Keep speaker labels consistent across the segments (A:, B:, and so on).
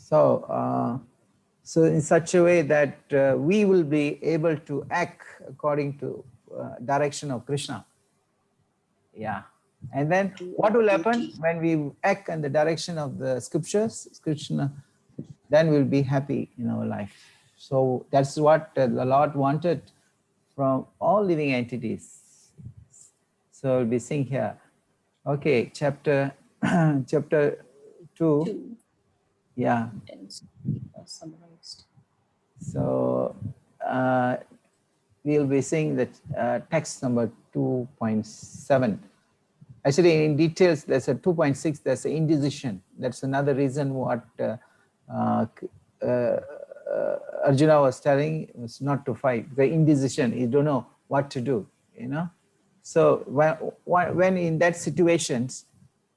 A: So in such a way that we will be able to act according to direction of Krishna. Yeah. And then what will happen when we act in the direction of the scriptures, Krishna, then we'll be happy in our life. So that's what the Lord wanted from all living entities. So we'll be seeing here. Okay, chapter chapter 2. Yeah.
B: Summarized.
A: So we'll be seeing the text number 2.7. Actually, in details, there's a 2.6, there's an indecision. That's another reason what Arjuna was telling was not to fight. The indecision, you don't know what to do, you know. So when in that situations,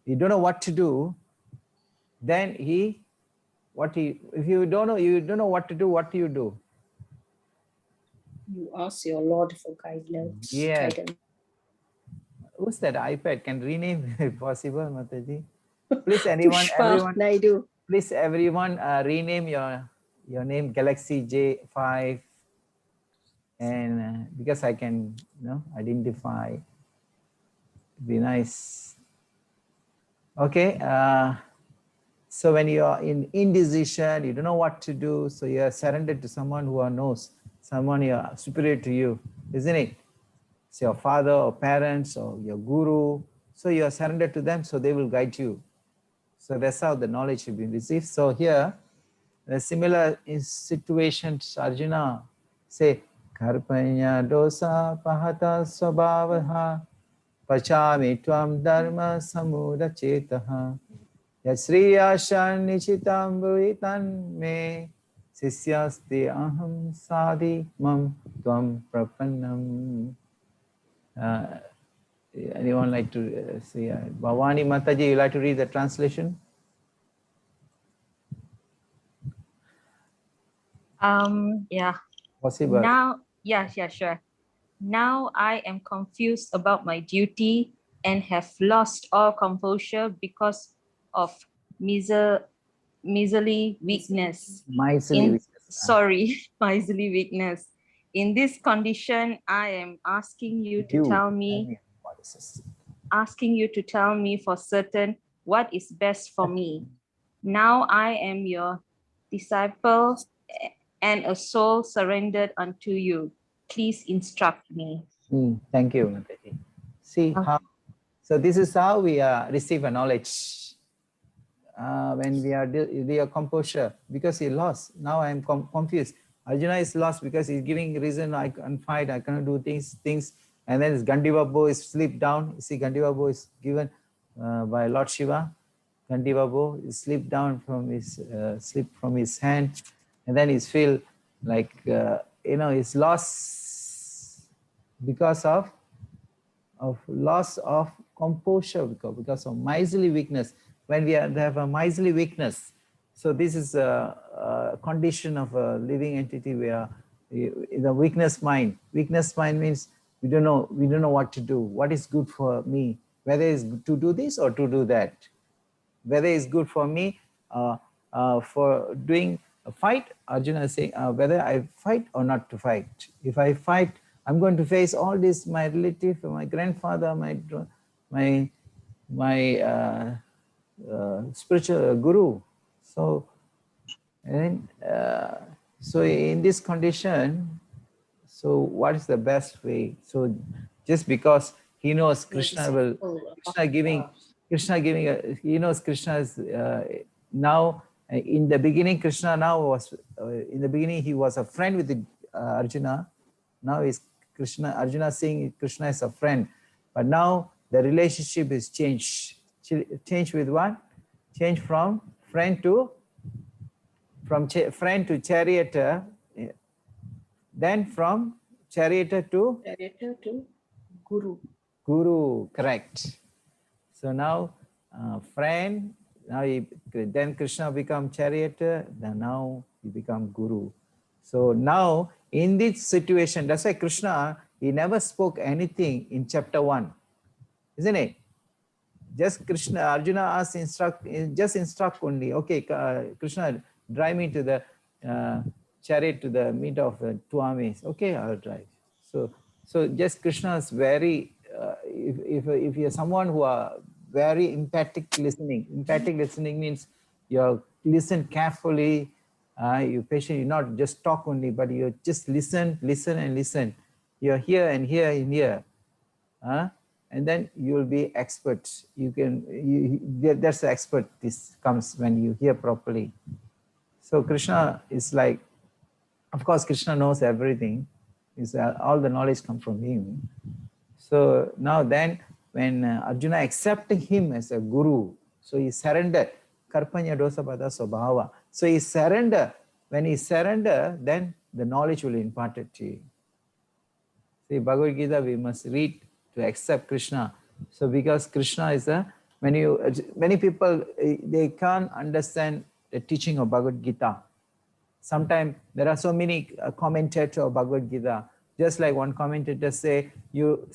A: you don't know what to do, then if you don't know what to do, what do you do?
B: You ask your Lord for guidance.
A: Yeah. Who's that iPad? Can rename if possible, Mataji? Please, everyone. Please, everyone, rename your name Galaxy J5, and because I can, identify. It'd be nice. Okay. So when you are in indecision, you don't know what to do. So you are surrendered to someone who knows, someone you are superior to you, isn't it? It's your father or parents or your guru. So you are surrendered to them, so they will guide you. So that's how the knowledge should be received. So here, the similar situations, Arjuna say, Karpanya dosa pahata swabhavaha pachami tvam dharma samura chetaha yasriyashan nichitam bhuitan me sisyaste aham sadhi mam tvam prapannam. Anyone like to say, Bhavani Mataji, you like to read the translation?
C: Yeah.
A: Possible.
C: Now, yeah, sure. Now I am confused about my duty and have lost all composure because of miserly weakness.
A: Miserly
C: weakness. In this condition, I am asking you to tell me for certain what is best for me. Now I am your disciple and a soul surrendered unto you. Please instruct me.
A: Thank you, Mataji. See how, so this is how we receive a knowledge. When we are composure, because he lost. Now I am confused. Arjuna is lost because he's giving reason I can't fight, I cannot do things. And then his Gandivabu is slipped down. You see, Gandivabu is given by Lord Shiva. Gandivabu is slipped down from his hand, and then he's feel like he's lost because of loss of composure, because of miserly weakness. When they have a miserly weakness, so this is a condition of a living entity where the weakness mind. Weakness mind means we don't know what to do. What is good for me? Whether it's to do this or to do that. Whether it's good for me for doing a fight. Arjuna is saying whether I fight or not to fight. If I fight, I'm going to face all this. My relative, my grandfather, my spiritual guru. So, and so in this condition, so what is the best way? So just because he knows Krishna he knows Krishna is now in the beginning. Krishna now was in the beginning he was a friend with Arjuna. Now is Arjuna saying Krishna is a friend, but now the relationship is changed. Change with what? Change from friend to charioteer, then from charioteer to
B: guru.
A: Guru, correct. So now friend, then Krishna become charioteer, then now he become guru. So now in this situation, that's why Krishna, he never spoke anything in chapter 1, isn't it? Just Arjuna asked instruct only. Okay, Krishna, drive me to the chariot to the meet of the two armies. Okay, I'll drive. So just Krishna is very, if you're someone who are very empathic listening means you listen carefully, you patient, you not just talk only, but you just listen and listen. You're here and here and here. And then you will be expert. That's the expert. This comes when you hear properly. So Krishna is like, of course, Krishna knows everything. All the knowledge comes from him. So now then, when Arjuna accepted him as a guru, so he surrendered. Karpanya dosa pada swabhava. So he surrendered. When he surrendered, then the knowledge will be imparted to you. See, Bhagavad Gita we must read to accept Krishna. So because Krishna is many people, they can't understand the teaching of Bhagavad Gita. Sometimes there are so many commentators of Bhagavad Gita. Just like one commentator say, you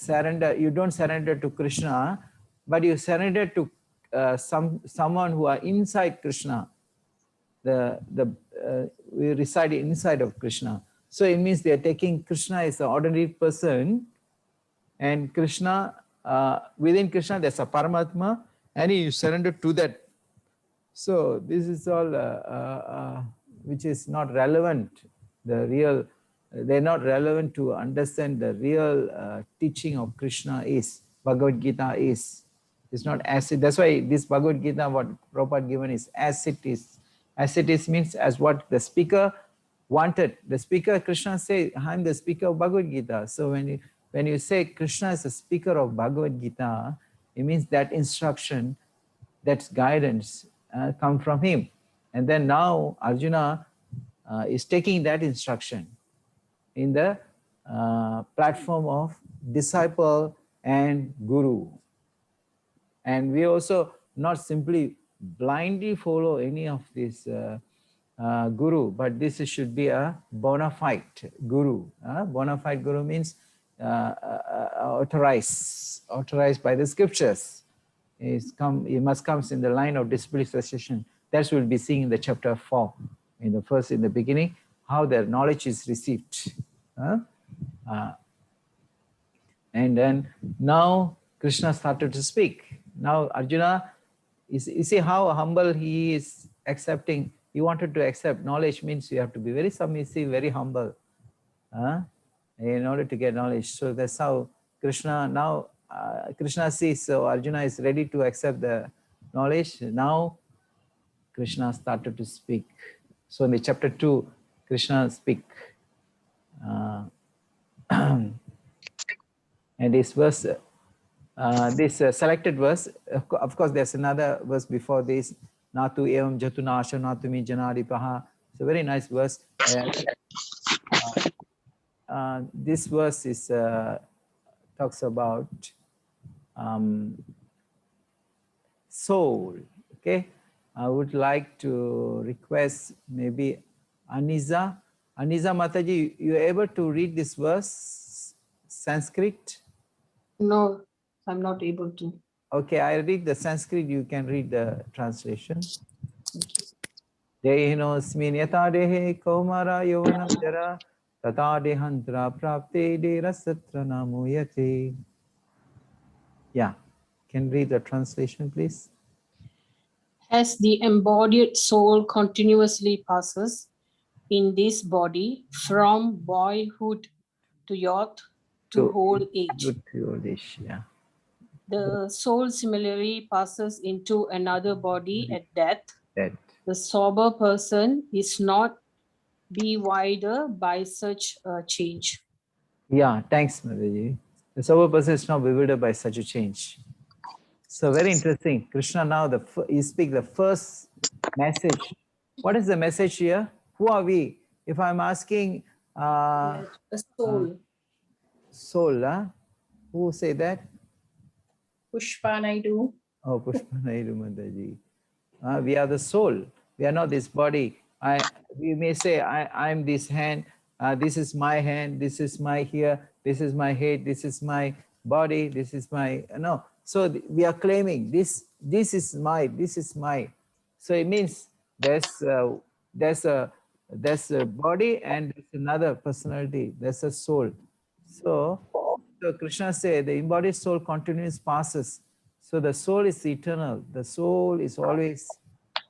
A: don't surrender to Krishna, but you surrender to someone who are inside Krishna. We reside inside of Krishna. So it means they are taking Krishna as an ordinary person, and Krishna, within Krishna there's a Paramatma, and you surrender to that. So this is all which is not relevant. They're not relevant to understand the real teaching of Krishna is, Bhagavad Gita is. It's not as it. That's why this Bhagavad Gita, what Prabhupada given is as it is. As it is means as what the speaker wanted. The speaker, Krishna say, I'm the speaker of Bhagavad Gita. So when you say Krishna is the speaker of Bhagavad Gita, it means that instruction, that guidance come from him. And then now Arjuna is taking that instruction in the platform of disciple and guru. And we also not simply blindly follow any of this guru, but this should be a bona fide guru. Bona fide guru means authorized by the scriptures. It must come in the line of disciplic succession. That we'll be seeing in the chapter 4, in the beginning, how their knowledge is received. And then now Krishna started to speak. Now Arjuna, you see how humble he is accepting. He wanted to accept. Knowledge means you have to be very submissive, very humble in order to get knowledge. So that's how Krishna now, Krishna sees, so Arjuna is ready to accept the knowledge. Now Krishna started to speak. So in the chapter 2, Krishna speak. And this verse, this selected verse, of course there's another verse before this, Natu evam jatuna asha natumi janaripaha. It's a very nice verse. This verse is talks about soul. Okay, I would like to request maybe Aniza Mataji, you able to read this verse, Sanskrit?
B: No, I'm not able to.
A: Okay, I read the Sanskrit, you can read the translation. Dehinosmin yata dehe kaumara yovanam jara tata dehantra prapte de rasatra namuyate. Yeah, can read the translation, please.
B: As the embodied soul continuously passes in this body from boyhood to youth to old age,
A: Yeah.
B: the soul similarly passes into another body at death. The sober person is not bewildered by such a change.
A: Yeah, thanks, Mataji. The sober person is not bewildered by such a change. So very interesting. Krishna now, he speaks the first message. What is the message here? Who are we? If I'm asking...
B: a soul.
A: Soul, who say that?
B: Pushpa Naidu.
A: Oh, Pushpa Naidu Mataji. We are the soul. We are not this body. We may say, I'm this hand, this is my hand, this is my here, this is my head, this is my body, this is my... No. So we are claiming this is my, this is my. So it means there's there's a body and there's another personality, there's a soul. So Krishna said the embodied soul continues, passes. So the soul is eternal. The soul is always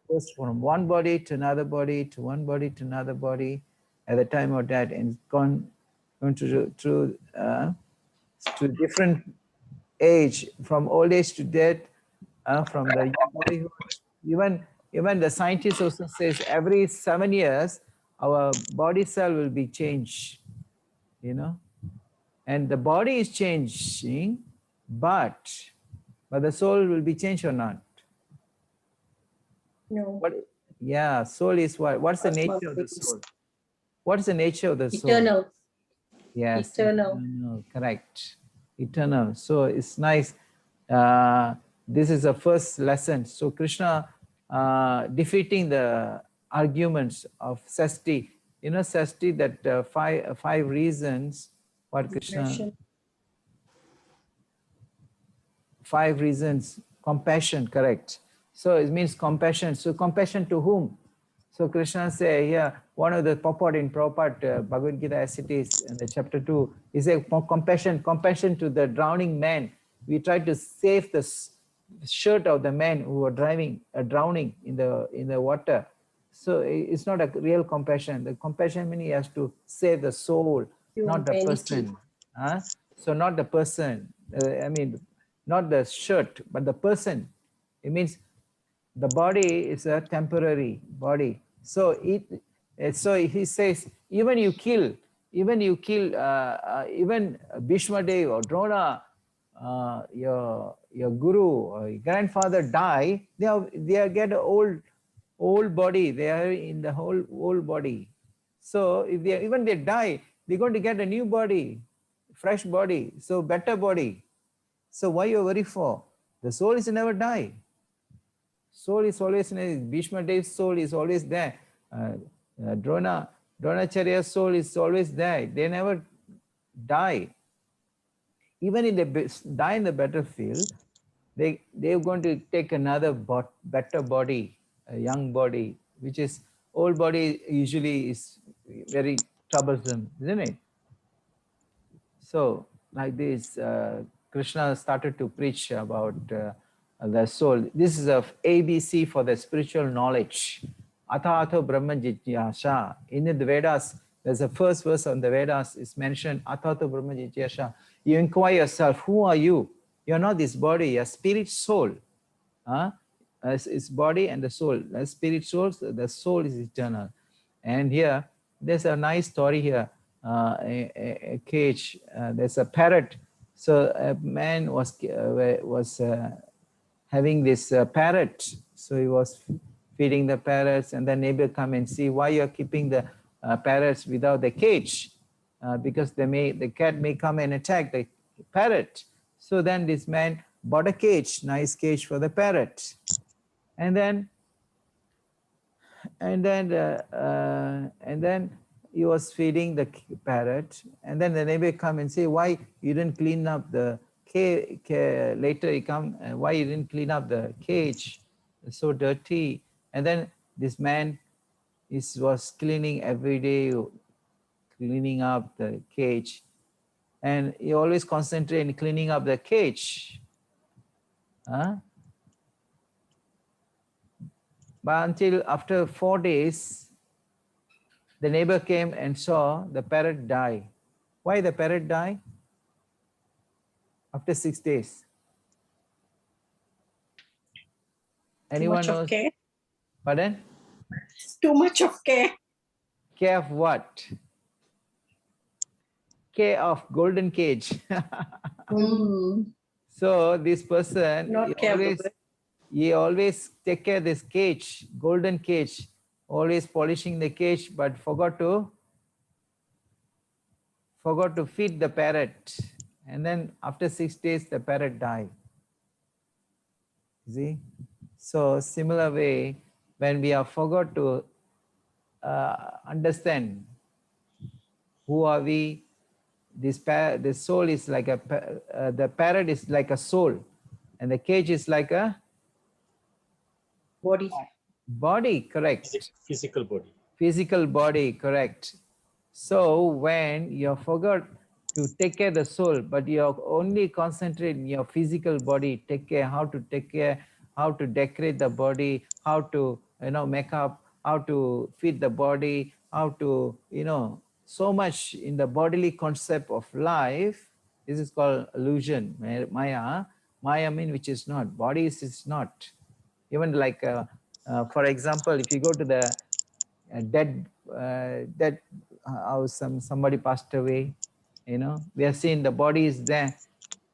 A: goes from one body to another body to one body to another body at the time of death, and going to different age, from old age to death, from the bodyhood. Even the scientist also says every 7 years our body cell will be changed, you know, and the body is changing, but the soul will be changed or not?
D: No.
A: Yeah, soul is what? What's the nature of the soul? What's the nature of the soul?
D: Eternal.
A: Yes,
D: Eternal.
A: correct. Eternal. So it's nice. This is the first lesson. So Krishna defeating the arguments of Sasti. You know, Sasti, that five reasons what Krishna...
D: Compassion.
A: 5 reasons. Compassion, correct. So it means compassion. So compassion to whom? So Krishna say here, one of the purport in Prabhupada Bhagavad Gita as it is in the chapter 2, he said compassion to the drowning man. We try to save the shirt of the man who were drowning in the water. So it's not a real compassion. The compassion means he has to save the soul, not the person. So not the person. I mean, not the shirt, but the person. It means the body is a temporary body. So he says, even Bhishma Dev or Drona, your guru or your grandfather die, they get an old body. They are in the whole old body. So if they die, they're going to get a new body, fresh body, so better body. So why you worry for? The soul is never die. Soul is always, Bhishma Dev's soul is always there. Dronacharya's soul is always there. They never die. Even if they die in the battlefield, they're going to take another better body, a young body, which is old body usually is very troublesome, isn't it? So like this, Krishna started to preach about the soul. This is a ABC for the spiritual knowledge. Atha Brahma Jityasha. In the Vedas, there's a first verse on the Vedas is mentioned, Atha Brahma Jityasha. You inquire yourself, who are you? You're not this body, you're spirit soul. It's body and the soul. The spirit soul, the soul is eternal. And here, there's a nice story here. A cage, there's a parrot. So a man was having this parrot. So he was feeding the parrots, and the neighbor come and see why you're keeping the parrots without the cage, because the cat may come and attack the parrot. So then this man bought a cage, nice cage for the parrot, and then he was feeding the parrot, and then the neighbor come and say, why you didn't clean up the cage? Later he come, why you didn't clean up the cage? It's so dirty. And then this man was cleaning every day, cleaning up the cage, and he always concentrate in cleaning up the cage. But until after 4 days, the neighbor came and saw the parrot die. Why the parrot die? After 6 days. Anyone
D: Too much
A: knows?
D: of care.
A: Pardon?
D: Too much of care.
A: Care of what? Care of golden cage. So this person, he always take care of this cage, golden cage, always polishing the cage, but forgot to feed the parrot. And then after 6 days, the parrot died. See? So similar way, when we have forgot to understand who are we, the soul is like the parrot is like a soul, and the cage is like a
D: body.
A: Body, correct.
E: Physical body.
A: Physical body, correct. So when you forgot to take care of the soul, but you're only concentrating your physical body, take care, how to take care, how to decorate the body, how to, make up, how to feed the body, how to, so much in the bodily concept of life. This is called illusion, Maya. Maya means which is not, body is not. Even like, for example, if you go to the dead house, somebody passed away, we are seeing the body is there,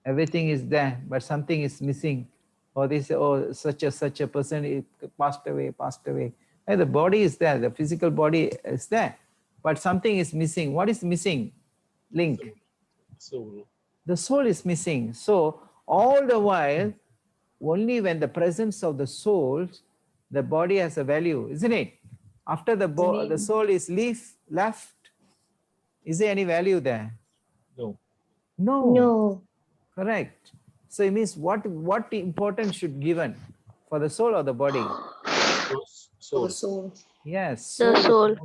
A: everything is there, but something is missing. Or they say, oh, such a person passed away. And the body is there, the physical body is there, but something is missing. What is missing? Link.
E: Soul.
A: The soul is missing. So all the while, only when the presence of the soul, the body has a value, isn't it? After the soul is left, is there any value there?
E: No.
A: No.
C: No.
A: Correct. So it means what importance should given for the soul or the body?
E: Soul.
D: Soul.
A: Yes.
C: The soul.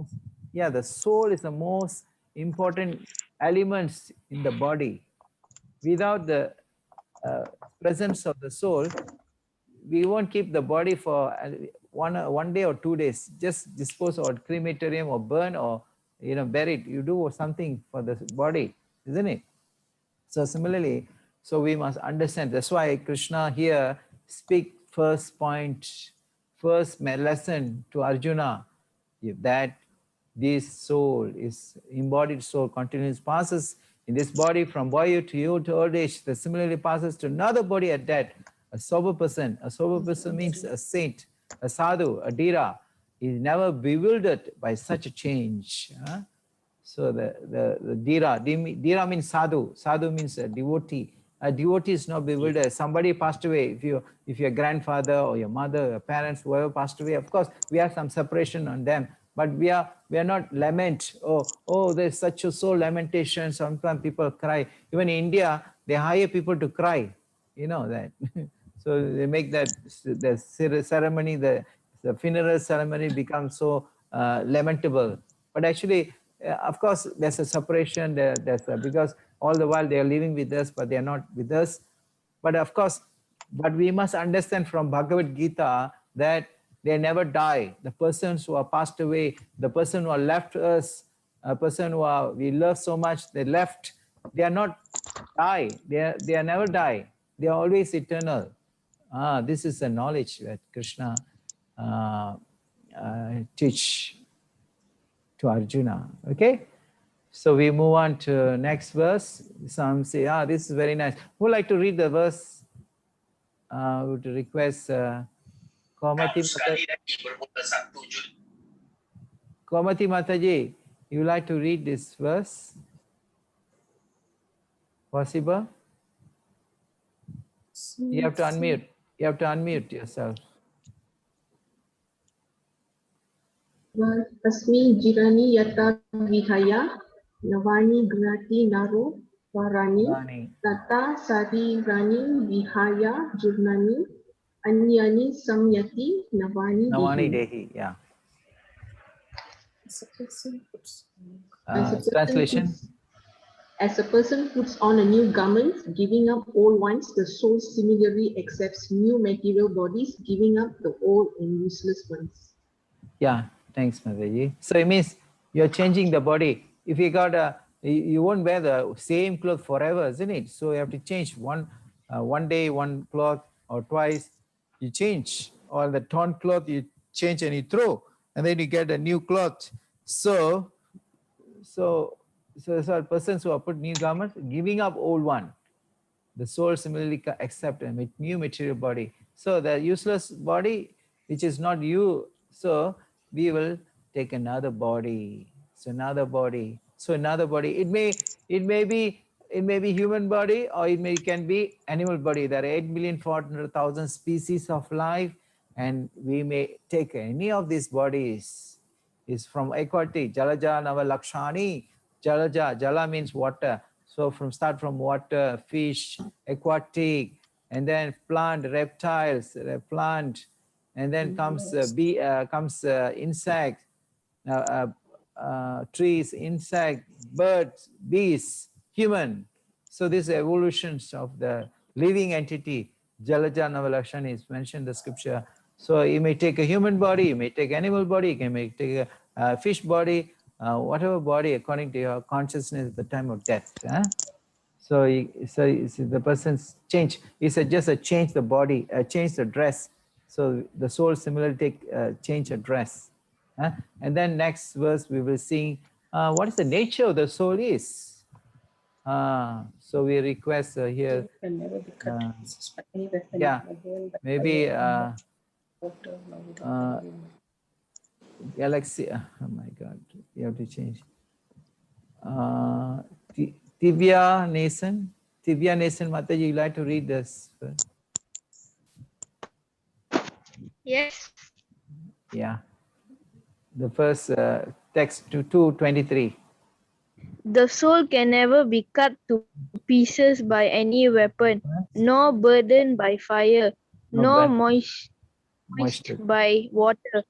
A: The soul is the most important elements in the body. Without the presence of the soul, we won't keep the body for one day or 2 days. Just dispose or crematorium or burn or bury it. You do something for the body, isn't it? So similarly, so we must understand. That's why Krishna here speak first lesson to Arjuna, that this soul is embodied soul continues passes in this body from boyhood to youth to old age. That similarly passes to another body at death. A sober person. A sober person means a saint, a sadhu, a dhira. He is never bewildered by such a change. So the dhira means sadhu. Sadhu means a devotee. A devotee is not bewildered. Somebody passed away. If your grandfather or your mother, your parents, whoever passed away, of course we have some separation on them. But we are not lament. Oh, there's such a soul lamentation. Sometimes people cry. Even in India, they hire people to cry. You know that. So they make that the ceremony, the funeral ceremony becomes so lamentable. But actually, of course, there's a separation. Because all the while they are living with us, but they are not with us. But of course, but we must understand from Bhagavad Gita that they never die. The persons who are passed away, the person who are left us, a person who we love so much, they left. They are not die. They are never die. They are always eternal. This is the knowledge that Krishna teach to Arjuna. Okay, so we move on to next verse. Some say, this is very nice. Who would like to read the verse? Would request Komati Mataji, you like to read this verse? Possible? You have to unmute. You have to unmute yourself.
F: Asmi jirani yata vihaya navani gnati naro varani tata sari rani vihaya jurnani anyani samyati navani
A: Dehi. Yeah.
F: Translation.
A: Translation.
F: As a person puts on a new garment, giving up old ones, the soul similarly accepts new material bodies, giving up the old and useless ones.
A: Yeah, thanks, Mataji. So it means you're changing the body. If you got you won't wear the same cloth forever, isn't it? So you have to change one day, one cloth, or twice. You change, or the torn cloth you change and you throw, and then you get a new cloth. So persons who are put new garments, giving up old one. The soul similarly accept a new material body. So the useless body, which is not you, so we will take another body. So another body. So another body. It may be human body, or it can be animal body. There are 8,400,000 species of life, and we may take any of these bodies. Is from aquatic, Jalaja Nava Lakshani. Jala means water. So start from water, fish, aquatic, and then plant, reptiles, plant, and then comes insect, trees, insect, birds, beasts, human. So these evolutions of the living entity, Jalaja Navalashan is mentioned in the scripture. So you may take a human body, you may take animal body, you may take a fish body, whatever body according to your consciousness at the time of death. So, the person's change is just a change the body, change the dress. So the soul similarly take change a dress. And then next verse we will see what is the nature of the soul is. So we request here.
D: Can never be cut to pieces by any weapon
A: Yeah,
D: of my hand, but
A: maybe
D: by water, now without any wind.
A: Galaxy. Oh my God, you have to change. Divya Nason. Divya Nason, Mataji, you like to read this?
G: Yes.
A: Yeah. The first text to 2:23.
G: The soul can never be cut to pieces by any weapon, nor burdened by fire, nor moist by water,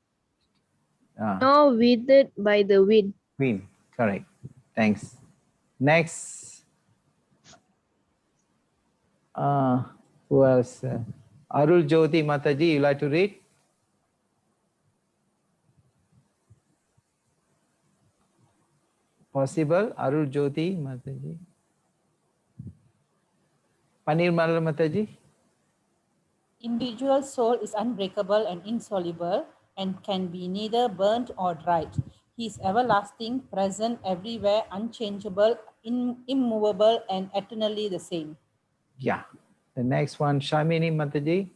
G: nor withered by the wind.
A: Wind, correct. Thanks. Next. Who else? Arul Jyoti Mataji, you like to read? Possible? Arul Jyoti Mataji. Panir Malal Mataji.
H: Individual soul is unbreakable and insoluble and can be neither burnt or dried. He is everlasting, present everywhere, unchangeable, immovable, and eternally the same.
A: Yeah. The next one, Shamini Mataji.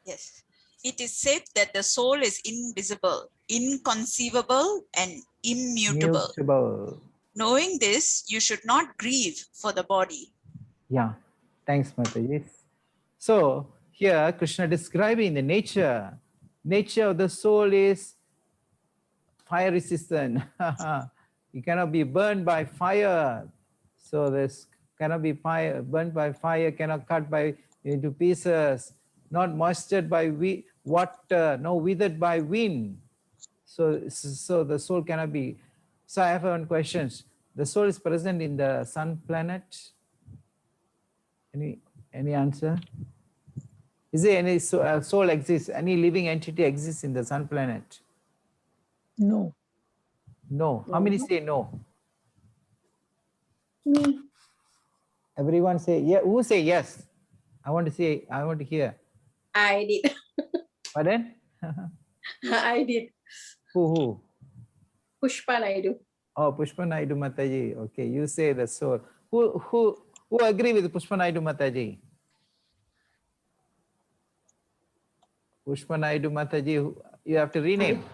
I: Yes. It is said that the soul is invisible, inconceivable, and immutable.
A: Immutable.
I: Knowing this, you should not grieve for the body.
A: Yeah. Thanks, Mataji. So here Krishna describing the nature. Nature of the soul is fire resistant. You cannot be burned by fire. So this cannot be fire, burnt by fire, cannot cut by into pieces, not moistured by water, no withered by wind. So the soul cannot be. So I have one question. The soul is present in the sun planet. Any answer? Is there any soul exists? Any living entity exists in the sun planet?
D: No.
A: No. How many say no?
D: Me.
A: Everyone say yeah. Who say yes? I want to hear.
D: I did.
A: Pardon?
D: I did.
A: Who?
D: Pushpa Naidu.
A: Oh, Pushpa Naidu Mataji. Okay, you say the soul. Who agree with Pushpa Naidu Mataji? Pushpa Naidu Mataji, you have to rename.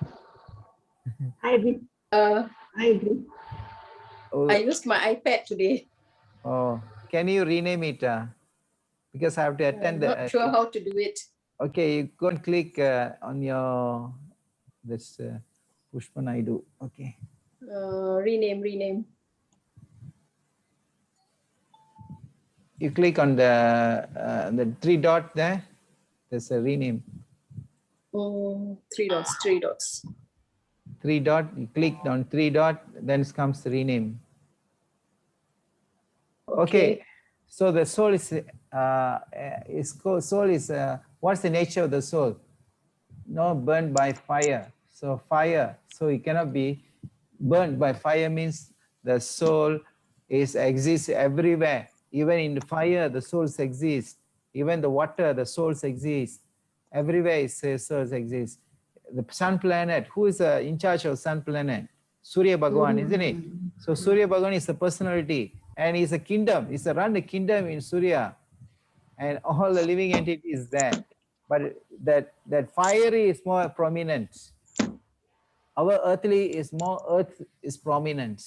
F: I agree. I agree.
A: Oh.
D: I used my iPad today.
A: Oh, can you rename it? Because I have to attend.
D: I'm not sure how to do it.
A: Okay, you go and click on your this Pushpa Naidu. Okay.
D: Rename.
A: You click on the 3 dot there. There's a rename.
D: 3 dots.
A: 3 dot. You click on 3 dot. Then comes the rename. Okay. So the soul is what's the nature of the soul? No, burned by fire. So fire. So it cannot be burned by fire means the soul exists everywhere. Even in the fire, the souls exist. Even the water, the souls exist. Everywhere souls exist. The sun planet, who is in charge of sun planet? Surya Bhagavan, isn't it? So Surya Bhagavan is a personality and he's a kingdom. He's run the kingdom in Surya and all the living entities there. But that fiery is more prominent. Our earthly is more earth is prominent,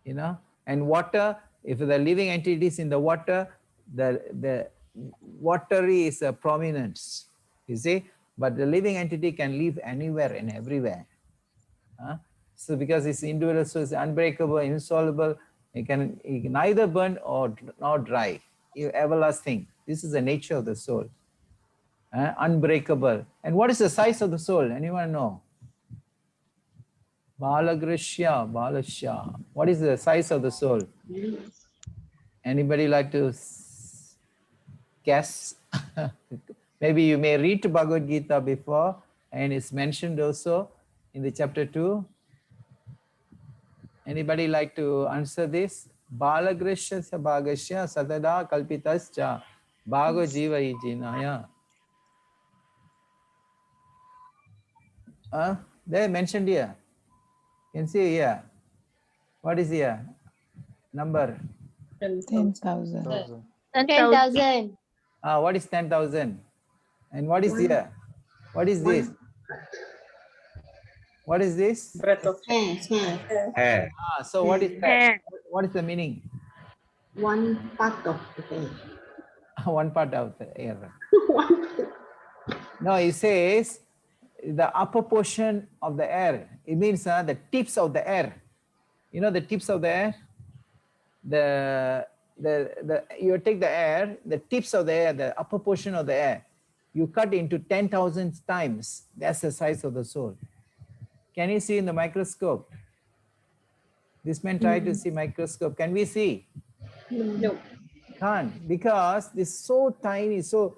A: you know. And water, if the living entities in the water, the watery is a prominence, you see. But the living entity can live anywhere and everywhere. So because it's individual, so it's unbreakable, insoluble. It can neither burn nor dry. Everlasting. This is the nature of the soul. Unbreakable. And what is the size of the soul? Anyone know? Balagrishya, Balashya. What is the size of the soul? Anybody like to guess? Maybe you may read Bhagavad Gita before, and it's mentioned also in the chapter 2. Anybody like to answer this? Balagrishya Bhagasya Satada Kalpitascha Bhago Jiva Ijinaya. They mentioned here. You can see here. What is here? Number?
J: 10,000.
G: 10,000.
A: What is 10,000? And what is here? What is this? What is this?
D: Breath of
A: Hair. So what is that?
G: Hair.
A: What is the meaning?
F: One part of the hair.
A: One part of the hair.
F: One.
A: No, it says the upper portion of the air. It means the tips of the air. You know the tips of the air? You take the air, the tips of the air, the upper portion of the air, you cut into 10,000 times. That's the size of the soul. Can you see in the microscope? This man tried to see microscope. Can we see?
D: No.
A: Can't, because it's so tiny, so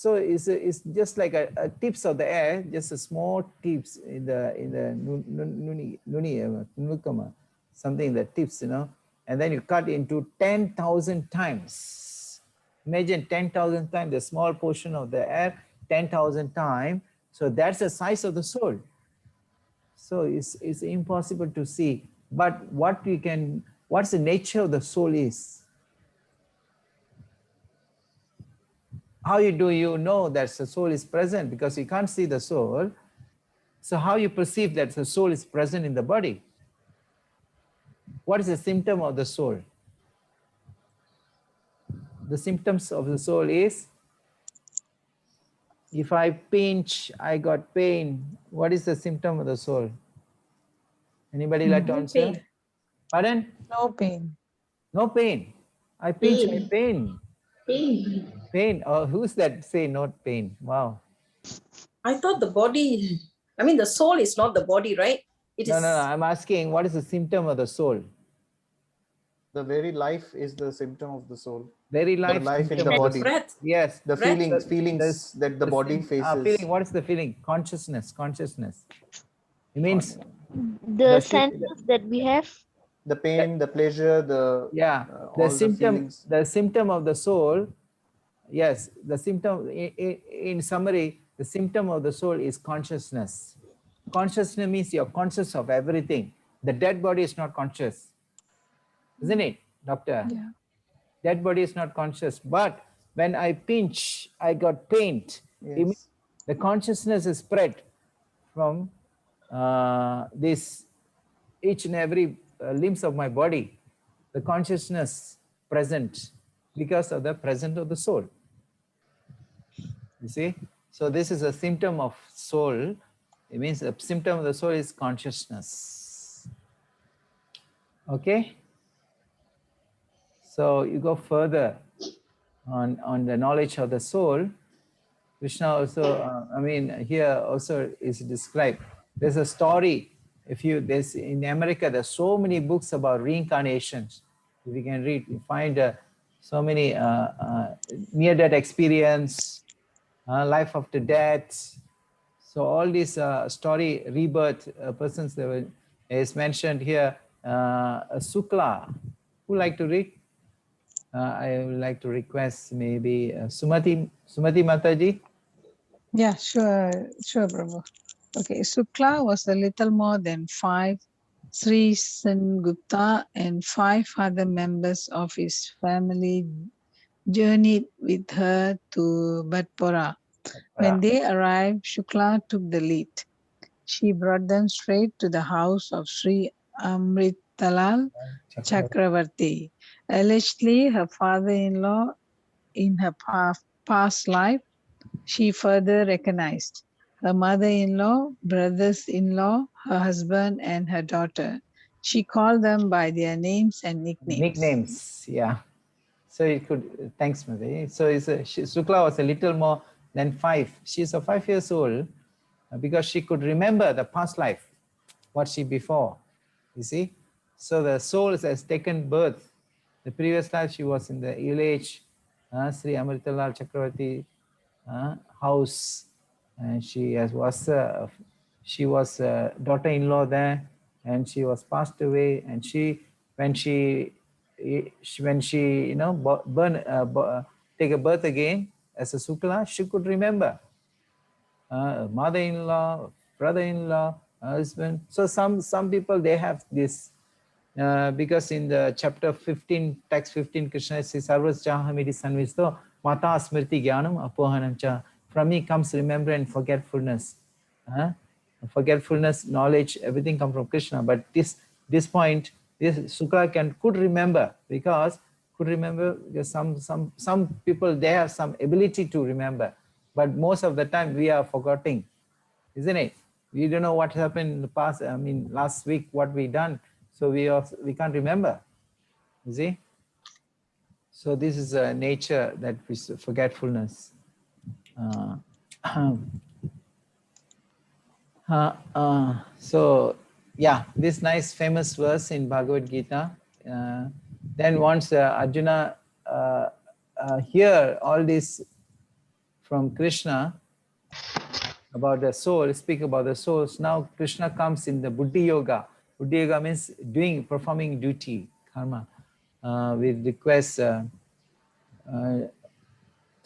A: it's just like a tips of the air, just a small tips in the nunukama, something that tips, and then you cut into 10,000 times. Imagine 10,000 times the small portion of the air, 10,000 times. So that's the size of the soul. So it's impossible to see. But what's the nature of the soul is? How do you know that the soul is present? Because you can't see the soul. So how you perceive that the soul is present in the body? What is the symptom of the soul? The symptoms of the soul is, if I pinch, I got pain. What is the symptom of the soul? Anybody like to answer?
D: Pain.
A: Pardon?
J: No pain.
A: No pain. I pinch my pain.
F: Pain.
A: Pain. Oh, who's that say not pain? Wow.
D: I thought the body, the soul is not the body, right? It is.
A: No. I'm asking, what is the symptom of the soul?
K: The very life is the symptom of the soul.
A: Very
K: The
A: life.
K: life in the
A: symptom.
K: body.
D: Breath.
A: Yes.
K: The
D: Breath.
K: feelings that the body faces.
A: Feeling. What is the feeling? Consciousness. It means
G: The senses that we have.
K: the pain, the pleasure, the
A: the symptom.
K: feelings.
A: The symptom of the soul. Yes, the symptom. In summary, the symptom of the soul is consciousness. Consciousness means you're conscious of everything. The dead body is not conscious, isn't it, doctor?
J: Yeah.
A: Dead body is not conscious. But when I pinch, I got pain.
K: Yes.
A: The consciousness is spread from this each and every limbs of my body. The consciousness present because of the presence of the soul. You see? So this is a symptom of soul. It means the symptom of the soul is consciousness. Okay? So you go further on the knowledge of the soul. Krishna also, here also is described. There's a story. There's in America, there's so many books about reincarnations. If you can read, you find so many near-death experience, life after death. So all this story, rebirth, persons that is mentioned here. Sukla, who like to read? I would like to request maybe Sumati Mataji.
J: Yeah, sure, Prabhu. Okay, Sukla was a little more than 5. Sri Sengupta and 5 other members of his family journeyed with her to Batpura. When they arrived, Shukla took the lead. She brought them straight to the house of Sri Amritalal Chakravarti. Allegedly, her father-in-law in her past life, she further recognized her mother-in-law, brothers-in-law, her husband, and her daughter. She called them by their names and nicknames.
A: Nicknames, yeah. So you could, thanks, Mother. So Sukla was a little more than 5. She's a 5 years old because she could remember the past life. what she before. You see? So the soul has taken birth. The previous life she was in the village, Sri Amritalal Chakravarti house, and she was a daughter-in-law there, and she was passed away. And when she take a birth again as a Sukla, she could remember mother-in-law, brother-in-law, husband. So some people, they have this, because in the chapter 15, text 15, Krishna says, Sarvas Jahamidi Sanvisto, Mata Smriti Gyanam Apohanam Cha. From me comes remembrance, forgetfulness. Forgetfulness, knowledge, everything comes from Krishna. But this point, this Sukla could remember, because some people, they have some ability to remember. But most of the time we are forgetting, isn't it? We don't know what happened in the past. I mean, last week, what we done. So we can't remember, you see? So this is a nature that is forgetfulness. So yeah, this nice famous verse in Bhagavad Gita. Then once Arjuna hear all this from Krishna about the soul, speak about the souls. Now Krishna comes in the Buddhi Yoga. Buddhi Yoga means performing duty, karma. We request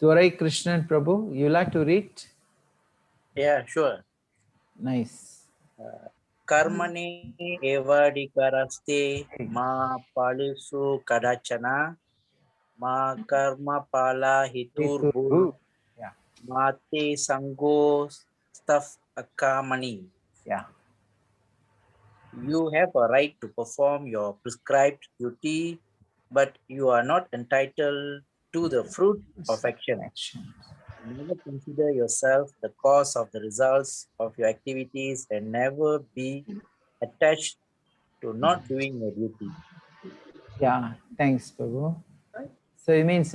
A: Turai Krishnan Prabhu, you like to read?
L: Yeah, sure.
A: Nice.
L: Karmani evadikaraste ma palisu kadachana ma karma pala hitur bhu
A: Yeah.
L: mate sango stuff akamani.
A: Yeah.
L: You have a right to perform your prescribed duty, but you are not entitled to the fruit of action. Never consider yourself the cause of the results of your activities and never be attached to not doing your duty.
A: Yeah, thanks, Prabhu. So it means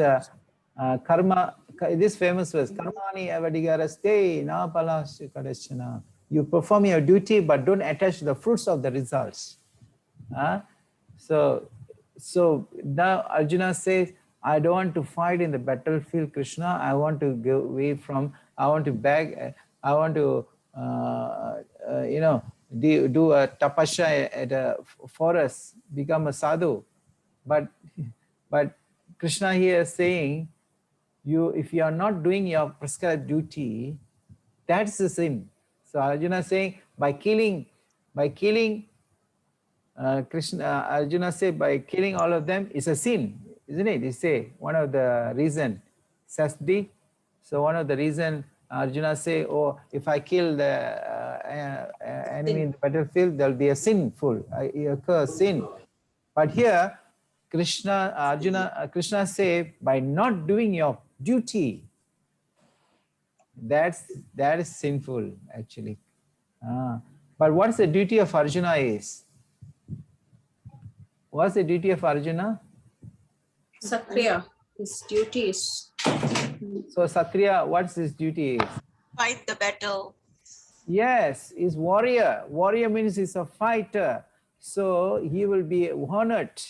A: karma, this famous verse, Karmani avadigaraste na palasya kadachana. You perform your duty, but don't attach the fruits of the results. So now Arjuna says, I don't want to fight in the battlefield, Krishna. I want to go away from, I want to beg, I want to, do a tapasya at a forest, become a sadhu. But Krishna here is saying, if you are not doing your prescribed duty, that's a sin. So Arjuna is saying, by killing, Arjuna say by killing all of them is a sin, isn't it? He say one of the reason, Sasdi. So one of the reason Arjuna say, oh, if I kill the enemy in the battlefield, there'll be a sinful, occur sin. But here, Krishna say, by not doing your duty, that is sinful actually. But what's the duty of Arjuna is? What's the duty of Arjuna?
D: Satriya, his duty is.
A: So Satriya, what's his duty is?
I: Fight the battle.
A: Yes, he's warrior. Warrior means he's a fighter. So he will be honored.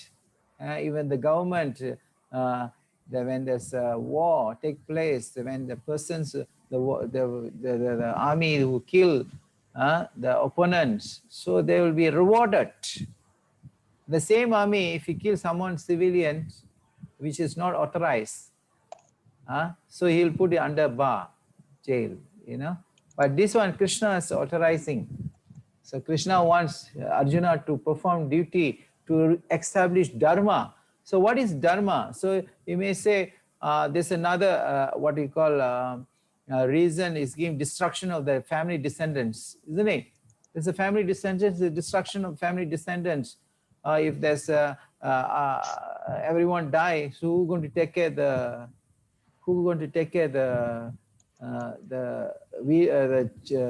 A: Even the government, when there's a war take place, when the persons, the army who kill the opponents, so they will be rewarded. The same army, if you kill someone civilian, which is not authorized, so he'll put it under bar, jail, But this one, Krishna is authorizing. So Krishna wants Arjuna to perform duty, to establish Dharma. So what is Dharma? So you may say, there's another, what we call reason is giving destruction of the family descendants, isn't it? There's a family descendants, the destruction of family descendants. If there's everyone die, so who's going to take care the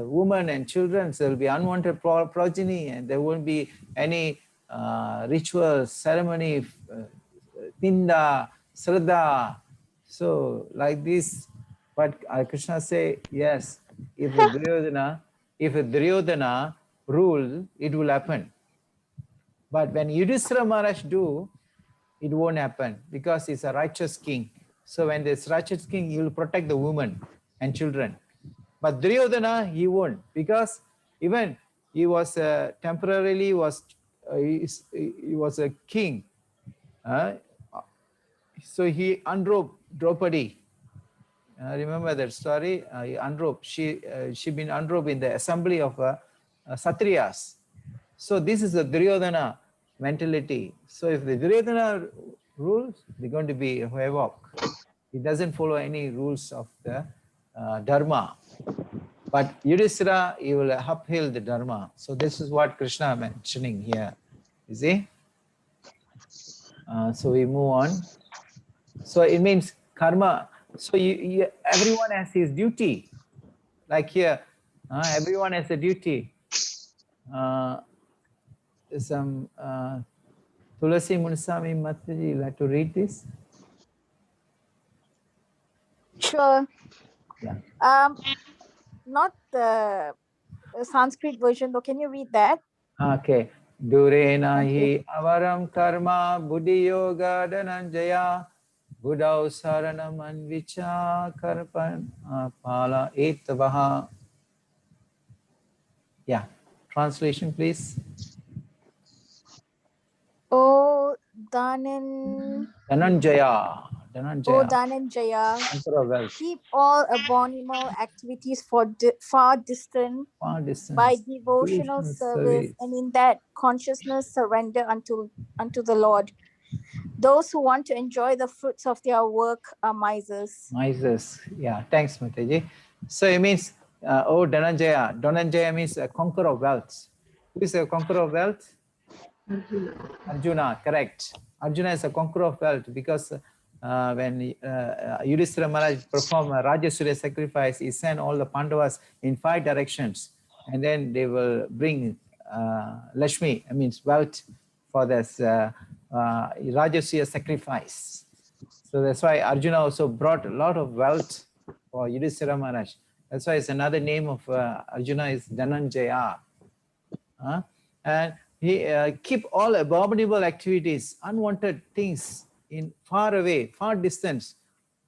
A: woman and children? So there will be unwanted progeny, and there won't be any ritual ceremony, pinda, sraddha. So like this, but Krishna say, yes, if a Duryodhana rule, it will happen. But when Yudhishthira Maharaj do, it won't happen because he's a righteous king. So when this righteous king, he will protect the women and children. But Duryodhana, he won't, because even he was temporarily he was a king. So he unrobed Draupadi. Remember that story? He unrobed. She been unrobed in the assembly of Satriyas. So this is the Duryodhana mentality. So if the Duryodhana rules, they're going to be havoc. It doesn't follow any rules of the Dharma. But Yudhishthira, he will uphill the Dharma. So this is what Krishna mentioning here. You see? So we move on. So it means karma. So everyone has his duty. Like here, everyone has a duty. Some Tulasi Munisami Mataji, you like to read this?
M: Sure.
A: Yeah.
M: Not the Sanskrit version though. Can you read that?
A: Okay. Durena hi avaram karma buddhi yoga dhananjaya buddhau saranam anvicha karpan pala etavaha. Yeah. Translation, please.
M: Oh, Dhananjaya, keep all abominable activities far distant by devotional service, and in that consciousness surrender unto the Lord. Those who want to enjoy the fruits of their work are misers.
A: Misers, yeah. Thanks, Mataji. So it means, oh, Dhananjaya. Dhananjaya means a conqueror of wealth. Who is a conqueror of wealth? Arjuna, correct. Arjuna is a conqueror of wealth because when Yudhishthira Maharaj performed a Rajasuya sacrifice, he sent all the Pandavas in 5 directions, and then they will bring Lakshmi, I mean wealth, for this Rajasuya sacrifice. So that's why Arjuna also brought a lot of wealth for Yudhishthira Maharaj. That's why it's another name of Arjuna is Dhananjaya. And he keep all abominable activities, unwanted things in far away, far distance.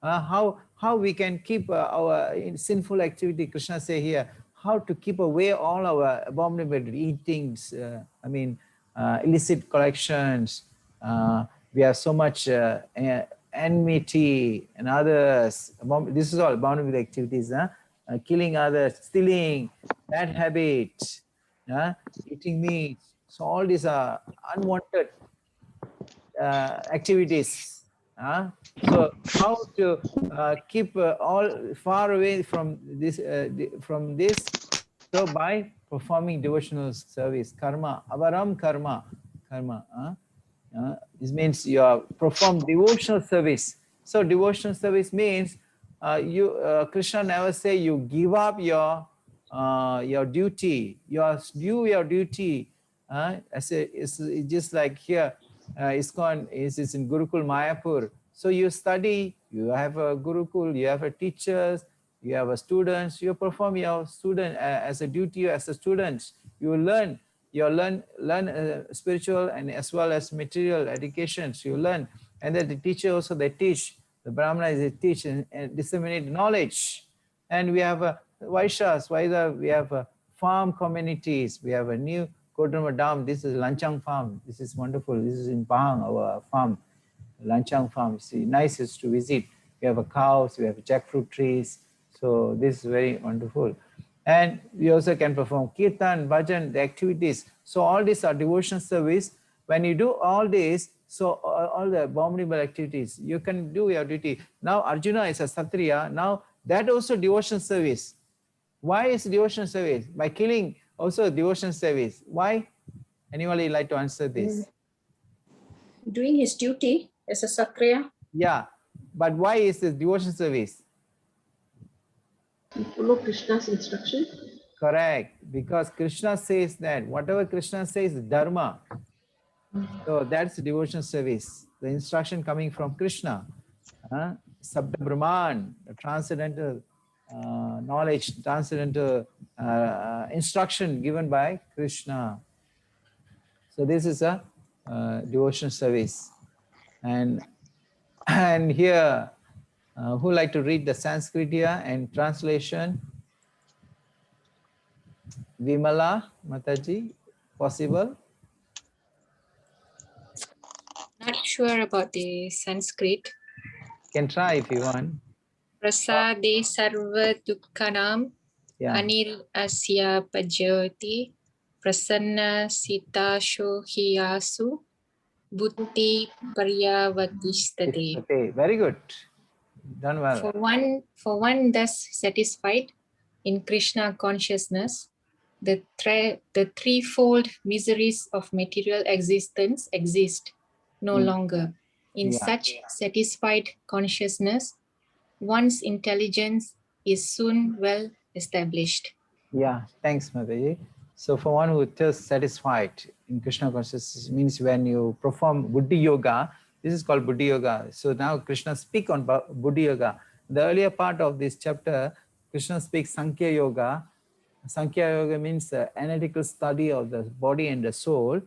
A: How we can keep our sinful activity? Krishna say here, how to keep away all our abominable eatings. Illicit collections. We have so much enmity and others. This is all abominable activities. Killing others, stealing, bad habits. Eating meat. So all these are unwanted activities. So how to keep all far away from this? So by performing devotional service, karma, avaram karma. This means you perform devotional service. So devotional service means Krishna never say you give up your duty. You do your duty. It's just like here, ISKCON is in Gurukul Mayapur. So you study, you have a Gurukul, you have a teachers, you have a students, you perform your student as a duty as a student. You learn spiritual and as well as material educations. You learn, and then the teacher also they teach. The Brahmana they teach and disseminate knowledge. And we have Vaishyas, we have farm communities. We have a new Kodruma Dam. This is Lanchang farm. This is wonderful. This is in Pahang, our farm, Lanchang farm. It's nice to visit. We have cows, we have jackfruit trees. So this is very wonderful. And we also can perform kirtan, bhajan, the activities. So all these are devotion service. When you do all this, so all the abominable activities, you can do your duty. Now Arjuna is a Satriya. Now that also devotion service. Why is devotion service? By killing also devotion service. Why? Anybody like to answer this?
D: Doing his duty as a Sakriya.
A: Yeah, but why is this devotion service?
F: You follow Krishna's instruction.
A: Correct, because Krishna says that whatever Krishna says is Dharma. So that's devotion service. The instruction coming from Krishna. Sabda Brahman, the transcendental knowledge, transcendental instruction given by Krishna. So this is a devotion service. And here, who like to read the Sanskrit here and translation? Vimala Mataji, possible?
N: Not sure about the Sanskrit.
A: Can try if you want.
N: Prasade sarva dukkanam anil asya pajyoti prasanna sita shohiyasu buddhi paryavatishtate.
A: Okay, very good. Done well.
N: For one thus satisfied in Krishna consciousness, the threefold miseries of material existence exist no longer. In such satisfied consciousness, one's intelligence is soon well established.
A: Yeah, thanks, Mataji. So for one who is satisfied in Krishna consciousness, means when you perform Buddhi Yoga, this is called Buddhi Yoga. So now Krishna speaks on Buddhi Yoga. The earlier part of this chapter, Krishna speaks Sankhya Yoga. Sankhya Yoga means analytical study of the body and the soul.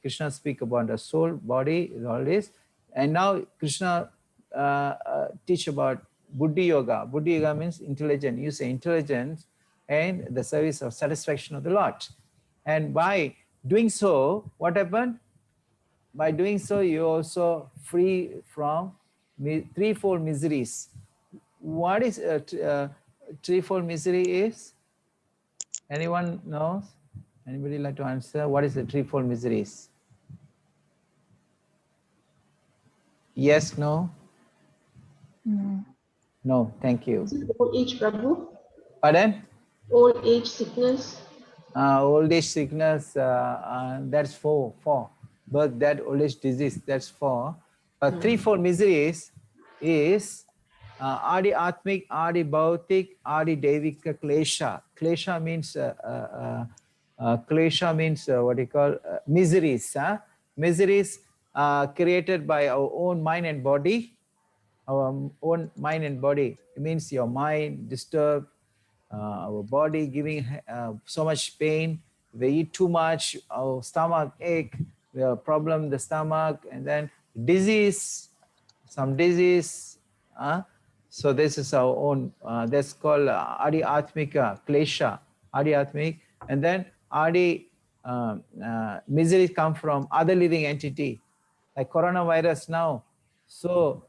A: Krishna speaks about the soul, body, all this. And now Krishna teach about Buddhi Yoga. Buddhi Yoga means intelligence. You say intelligence and the service of satisfaction of the Lord. And by doing so, what happened? By doing so, you also free from threefold miseries. What is threefold misery is? Anyone knows? Anybody like to answer? What is the threefold miseries? Yes, no? No, thank you.
F: Old age, Prabhu.
A: Pardon?
F: Old age, sickness.
A: Old age, sickness, that's four. Birth, death, old age, disease, that's four. Threefold miseries is Adi Atmik, Adi Bhautik, Adi Devika Klesha. Klesha means what you call miseries. Miseries created by our own mind and body. Our own mind and body. It means your mind disturbed, our body giving so much pain. We eat too much, our stomach ache, we have a problem in the stomach, and then disease, some disease. So this is our own, that's called Adi Atmika, Klesha, Adi Atmik. And then Adi miseries come from other living entity, like coronavirus now. So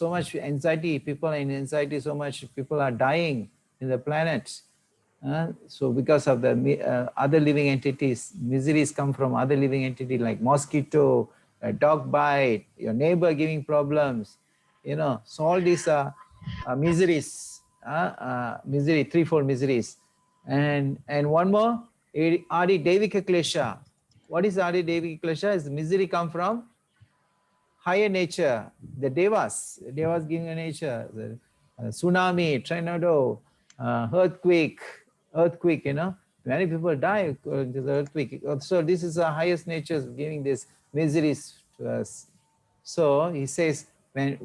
A: much anxiety, people are in anxiety, so much people are dying in the planet. So because of the other living entities, miseries come from other living entities like mosquito, dog bite, your neighbor giving problems, so all these are miseries, misery, threefold miseries. And one more, Adi Devika Klesha. What is Adi Devika Klesha? Is misery come from higher nature, the devas giving a nature, the tsunami, tornado, earthquake, many people die in the earthquake. So this is the highest nature giving these miseries to us. So he says, when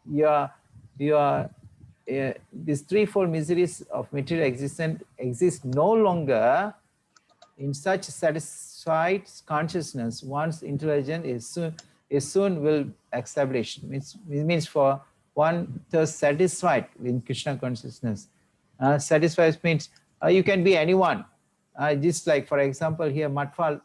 A: you are these threefold miseries of material existence exist no longer. In such satisfied consciousness, one's intelligence is soon will establish. It means for one thus satisfied in Krishna consciousness. Satisfied means you can be anyone. Just like, for example, here Matfal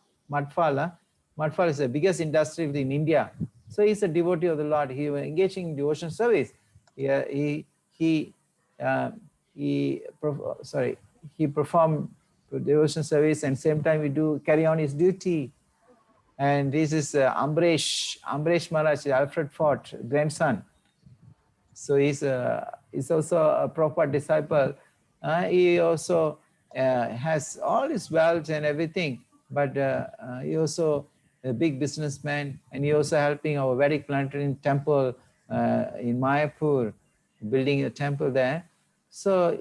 A: is the biggest industry in India. So he's a devotee of the Lord. He was engaging in devotion service. He performed devotion service, and same time we carry on his duty. And this is Ambrish Maharaj, Alfred Fort grandson. So he's also a proper disciple. He also has all his wealth and everything, but he also a big businessman, and he also helping our Vedic planetarium temple in Mayapur, building a temple there. So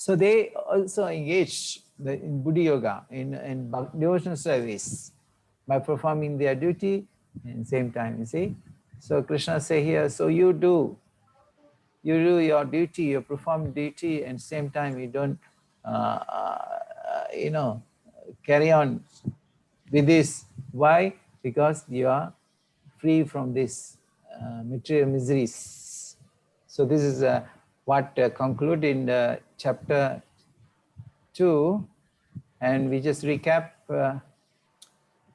A: they also engage in Buddhi Yoga, in devotional service by performing their duty and same time, you see. So Krishna say here, so you do. You do your duty, you perform duty, and same time you don't, carry on with this. Why? Because you are free from this material miseries. So this is what conclude in the chapter 2, and we just recap.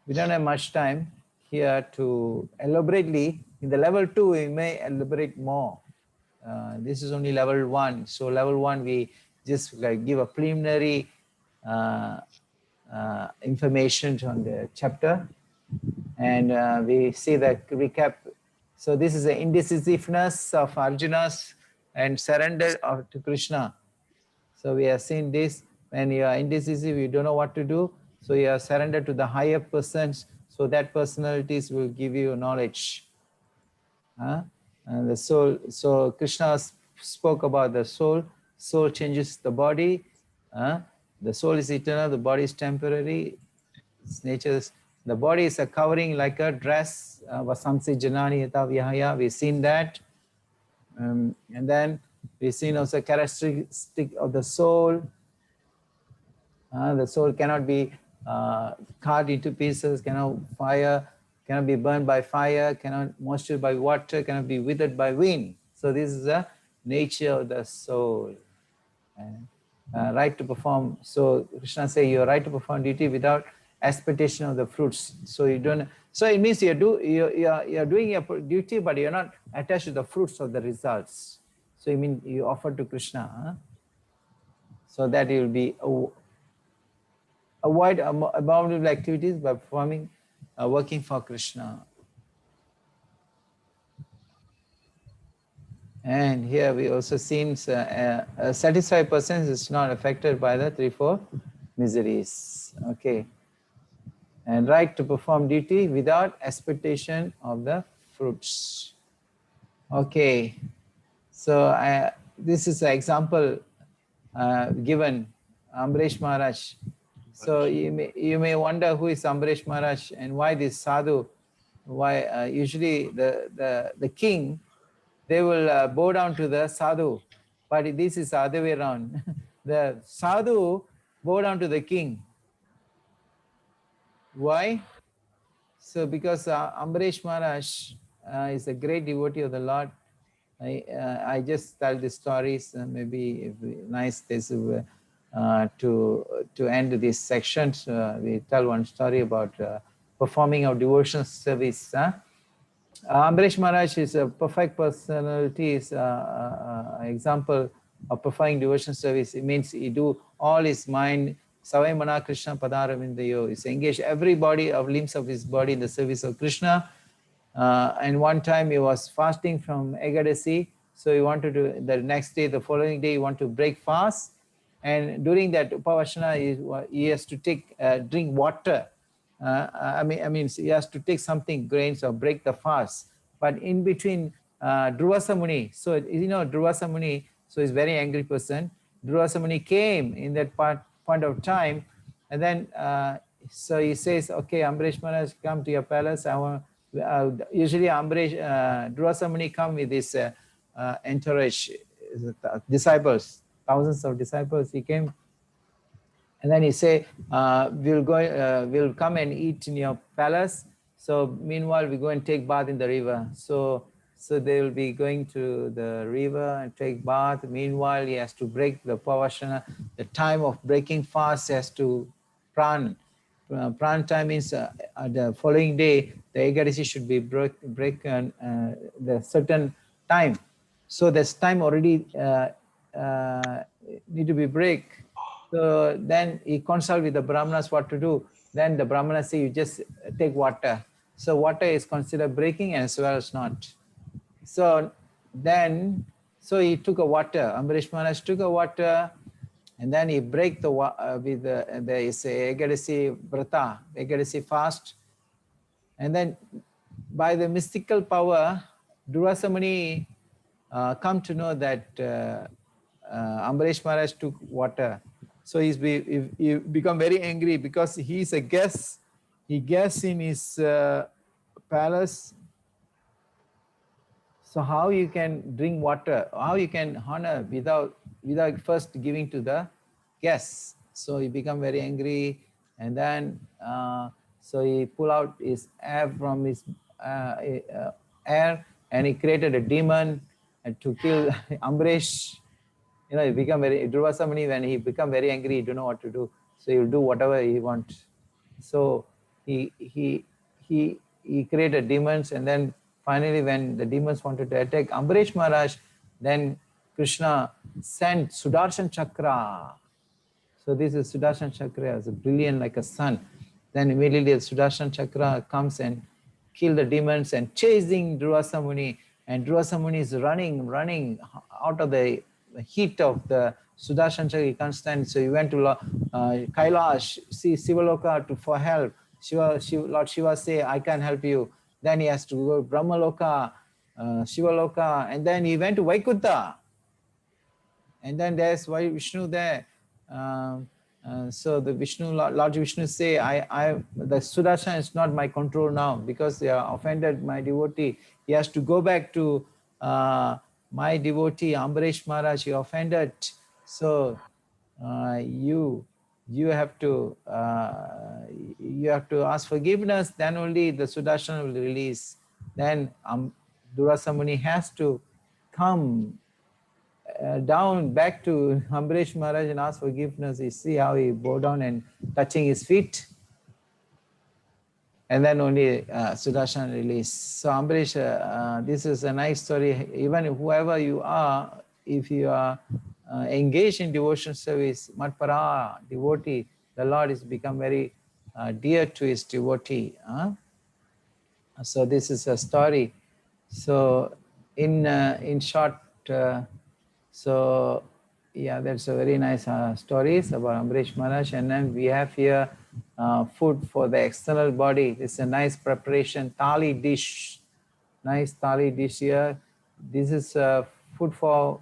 A: We don't have much time here to elaborately. In the level 2, we may elaborate more. This is only level 1. So level 1, we just give a preliminary information on the chapter, and we see the recap. So this is the indecisiveness of Arjuna's and surrender to Krishna. So we have seen this. When you are indecisive, you don't know what to do. So you are surrendered to the higher persons. So that personalities will give you knowledge. And the soul. So Krishna spoke about the soul. Soul changes the body. The soul is eternal. The body is temporary. Its nature is, the body is a covering like a dress. Vasamsi janani yata vihaya. We've seen that. And then we've seen also characteristic of the soul. The soul cannot be cut into pieces, cannot be burned by fire, cannot moisture by water, cannot be withered by wind. So this is the nature of the soul. Right to perform. So Krishna says you are right to perform duty without expectation of the fruits. So you don't. So it means you're doing your duty, but you're not attached to the fruits of the results. So you mean you offer to Krishna, so that you will be avoid abominable activities by performing, working for Krishna. And here we also seen a satisfied person is not affected by the 3-4 miseries. Okay. And right to perform duty without expectation of the fruits. Okay. So this is an example given, Amrish Maharaj. So you may wonder who is Amrish Maharaj and why this sadhu. Why usually the king, they will bow down to the sadhu, but this is the other way around. The sadhu bow down to the king. Why? So because Amrish Maharaj is a great devotee of the Lord. I just tell the stories. Maybe if nice this to end this section. We tell one story about performing our devotional service. Amrish Maharaj is a perfect personality. Is an example of performing devotional service. It means he do all his mind. Savai Mana Krishna Padaravindayo. He's engaged every body of limbs of his body in the service of Krishna. And one time he was fasting from Ekadasi. So he wanted to, the next day, the following day, he wanted to break fast. And during that Upavashana, he has to take drink water. I mean, he has to take something, grains, or break the fast. But in between, Durvasa Muni, so Durvasa Muni, so he's a very angry person. Durvasa Muni came in that point of time, and then so he says, "Okay, Amrish Maharaj, come to your palace. I want." Usually, Durvasa Muni come with his entourage, disciples, thousands of disciples. He came. And then he say, we'll come and eat in your palace. So meanwhile, we go and take bath in the river. So they will be going to the river and take bath. Meanwhile, he has to break the Pavashana. The time of breaking fast has to pran. Pran time means the following day, the Ekadasi should be broken the certain time. So this time already need to be break. So then he consult with the Brahmanas what to do. Then the Brahmanas say, you just take water. So water is considered breaking as well as not. So then, so he took a water. Amrish Maharaj took a water, and then he break the with the Ekadasi Vrata, Ekadasi fast. And then by the mystical power, Durvasa Muni come to know that Amrish Maharaj took water. So he become very angry because he's a guest. He guests in his palace. So how you can drink water? How you can honor without first giving to the guests? So he become very angry, and then so he pull out his air from his air, and he created a demon and to kill Ambrish. You know, he become very Durvasa Muni, when he become very angry, he don't know what to do. So he'll do whatever he wants. So he created demons, and then finally when the demons wanted to attack Ambrish Maharaj, then Krishna sent Sudarshan Chakra. So this is Sudarshan Chakra, is a brilliant like a sun. Then immediately the Sudarshan Chakra comes and kill the demons and chasing Durvasa Muni, and Durvasa Muni is running out of the heat of the Sudarshan Chakra. He can't stand. So he went to Kailash, see Sivaloka for help. Lord Shiva say, I can help you. Then he has to go Brahmaloka, Shivaloka, and then he went to Vaikuntha. And then there's Vishnu there. So the Vishnu, Lord Vishnu say, the Sudarshan is not my control now, because they are offended my devotee. He has to go back to my devotee Ambrish Maharaj. He offended. So you have to ask forgiveness. Then only the Sudarshan will release. Then Durvasa Muni has to come down back to Ambrish Maharaj and ask forgiveness. You see how he bowed down and touching his feet, and then only Sudarshan released. So Ambrish, this is a nice story. Even whoever you are, if you are engaged in devotion service, Matpara, devotee, the Lord has become very dear to his devotee. So this is a story. So in short, so yeah, that's a very nice stories about Ambrish Maharaj. And then we have here food for the external body. It's a nice preparation, thali dish. Nice thali dish here. This is food for